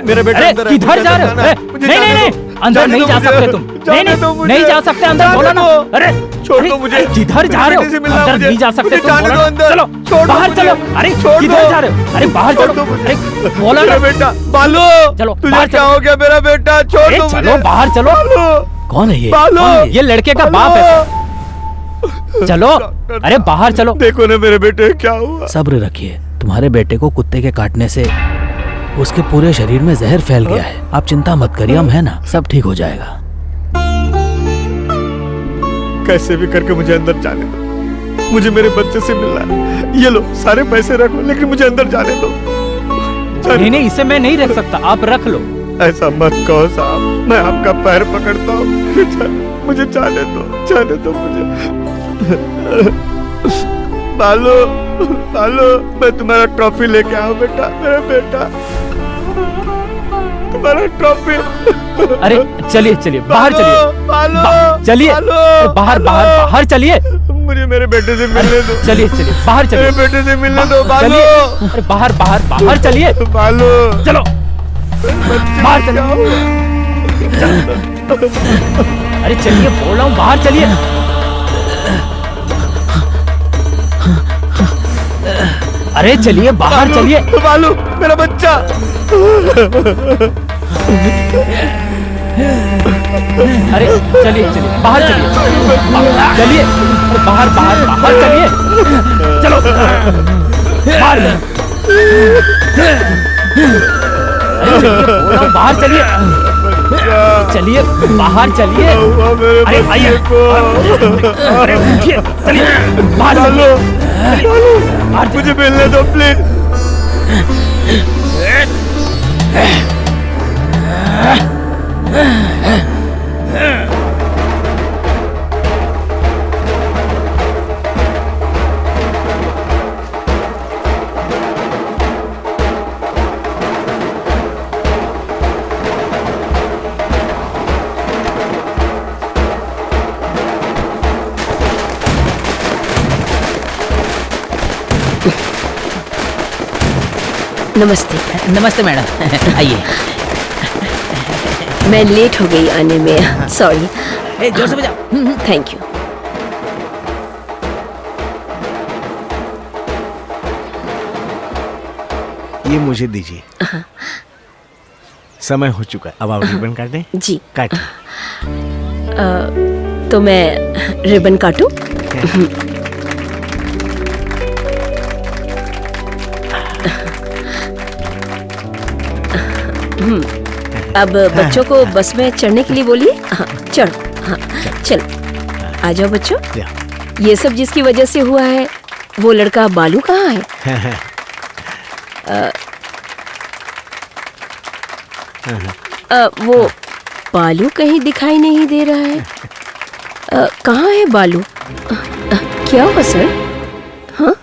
मेरे बेटे अंदर है, किधर जा रहे हो? नहीं नहीं नहीं, अंदर नहीं जा सकते तुम। नहीं नहीं, नहीं जा सकते अंदर, बोला ना। अरे छोड़ दो मुझे। किधर जा रहे हो? अंदर नहीं जा सकते तुम, बोला ना। चलो बाहर चलो। अरे किधर जा रहे हो? अरे बाहर चलो। अरे बोला ना बेटा। बालू, चलो तुझे क्या हो गया मेरा बेटा? छोड़ दो मुझे। चलो बाहर चलो। कौन है ये? बालू, ये लड़के का बाप है। चलो, अरे बाहर चलो। देखो ना मेरे बेटे क्या हुआ। सब्र रखिए, तुम्हारे बेटे को कुत्ते के काटने से उसके पूरे शरीर में जहर फैल गया है। आप चिंता मत करिए, हम है ना, सब ठीक हो जाएगा। कैसे भी करके मुझे अंदर जाने दो। मुझे मेरे बच्चे से मिलना है। ये लो सारे पैसे रखो, लेकिन मुझे अंदर जाने दो। नहीं नहीं, इसे मैं नहीं रख सकता, आप रख लो। ऐसा मत कहो साहब, मैं आपका पैर पकड़ता हूँ। मुझे जाने दो, जाने दो मुझे। बालू, बालू, मैं तुम्हारा ट्रॉफी लेके आऊँ बेटा। मेरा बेटा, तुम्हारा ट्रॉफी। अरे चलिए चलिए, बाहर चलिए। चलिए बाहर, बाहर बाहर चलिए। मुझे मेरे बेटे से मिलने दो। चलिए चलिए, बाहर चलिए। मेरे बेटे से मिलने दो बालू। अरे बाहर बाहर बाहर चलिए। बालू, चलो बाहर चलो। अरे चलिए, बोल रहा हूँ बाहर चलिए। अरे चलिए बाहर चलिए। बालू, मेरा बच्चा। अरे चलिए चलिए, बाहर चलिए। चलिए बाहर, बाहर बाहर चलिए। चलो बाहर। अरे चलिए, बोल रहा हूँ बाहर चलिए। चलिए बाहर चलिए। अरे आइए, अरे उठिए, चलिए बाहर चलिए। मुझे मिलने दो प्लीज। नमस्ते। नमस्ते मैडम। आइए। मैं लेट हो गई आने में, सॉरी। जोर से बजाओ। Thank you. ये मुझे दीजिए। समय हो चुका है, अब आप रिबन काटें। जी काट। तो मैं रिबन काटूं? अब बच्चों को बस में चढ़ने के लिए बोलिए। हाँ चढ़। हाँ चल, आ जाओ बच्चों। ये सब जिसकी वजह से हुआ है, वो लड़का बालू कहाँ है? वो बालू कहीं दिखाई नहीं दे रहा है। कहाँ है बालू? क्या हुआ सर? हाँ,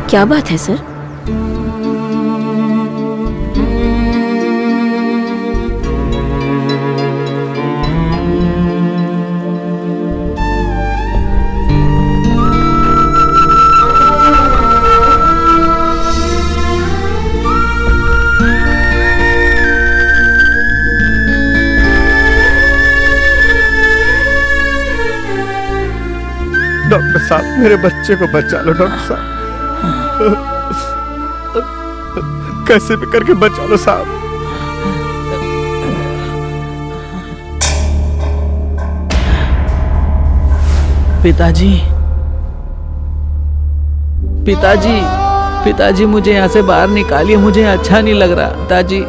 क्या बात है सर? डॉक्टर साहब, मेरे बच्चे को बचा लो डॉक्टर साहब। कैसे भी करके बचा लो साहब। पिताजी, पिताजी, पिताजी, मुझे यहाँ से बाहर निकालिए, मुझे अच्छा नहीं लग रहा। पिताजी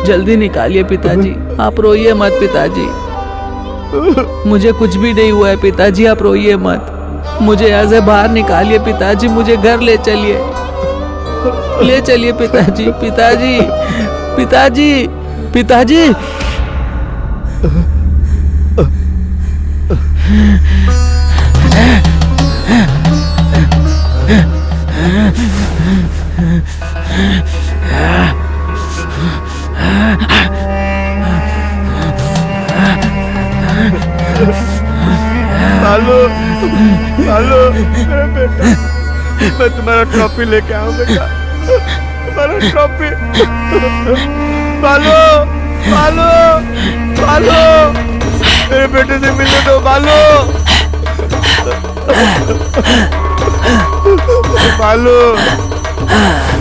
जल्दी निकालिए पिताजी, आप रोइए मत पिताजी, मुझे कुछ भी नहीं हुआ है पिताजी, आप रोइए मत, मुझे यहाँ से बाहर निकालिए पिताजी, मुझे घर ले चलिए, ले चलिए पिताजी, पिताजी, पिताजी, पिताजी। बालू, बालू, मेरा बेटा, मैं तुम्हारा ट्रॉफी लेके आऊं बेटा, तुम्हारा ट्रॉफी। बालू, बालू, बालू, मेरे बेटे से मिलने दो बालू, बालू,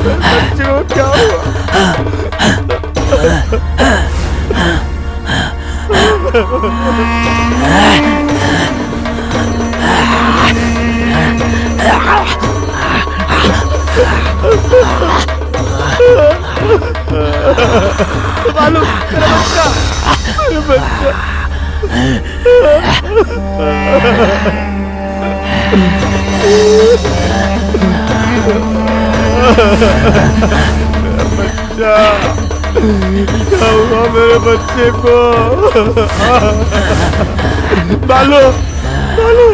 बच्चे को क्या बालू, मेरा बच्चा, मेरा बच्चा। बच्चा, क्या हुआ मेरे बच्चे को? बालू, बालू,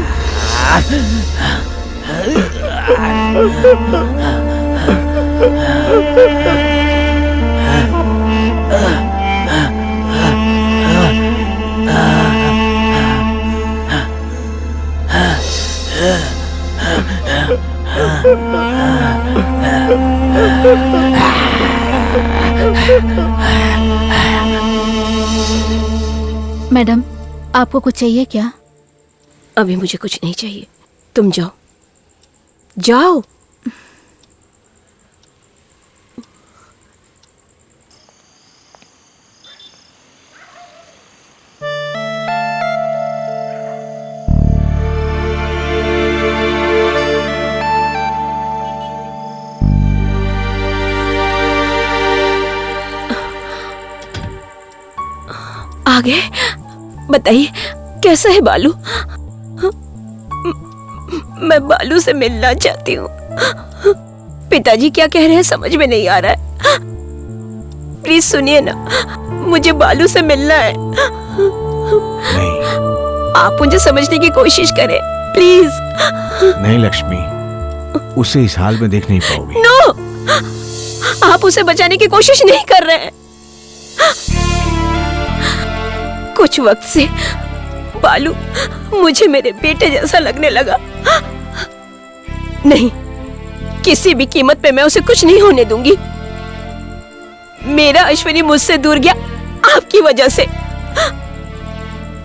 मैडम, आपको कुछ चाहिए क्या? अभी मुझे कुछ नहीं चाहिए, तुम जाओ, जाओ। आगे बताइए, कैसा है बालू? मैं बालू से मिलना चाहती हूँ। पिताजी क्या कह रहे हैं समझ में नहीं आ रहा है। प्लीज सुनिए ना, मुझे बालू से मिलना है। नहीं, आप मुझे समझने की कोशिश करें प्लीज। नहीं लक्ष्मी, उसे इस हाल में देख नहीं पाओगी। नो, आप उसे बचाने की कोशिश नहीं कर रहे हैं। कुछ वक्त से बालू मुझे मेरे बेटे जैसा लगने लगा। नहीं, किसी भी कीमत पे मैं उसे कुछ नहीं होने दूंगी। मेरा अश्विनी मुझसे दूर गया आपकी वजह से।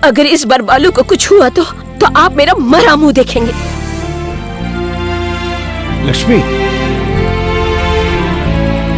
अगर इस बार बालू को कुछ हुआ तो आप मेरा मरा मुंह देखेंगे। लक्ष्मी,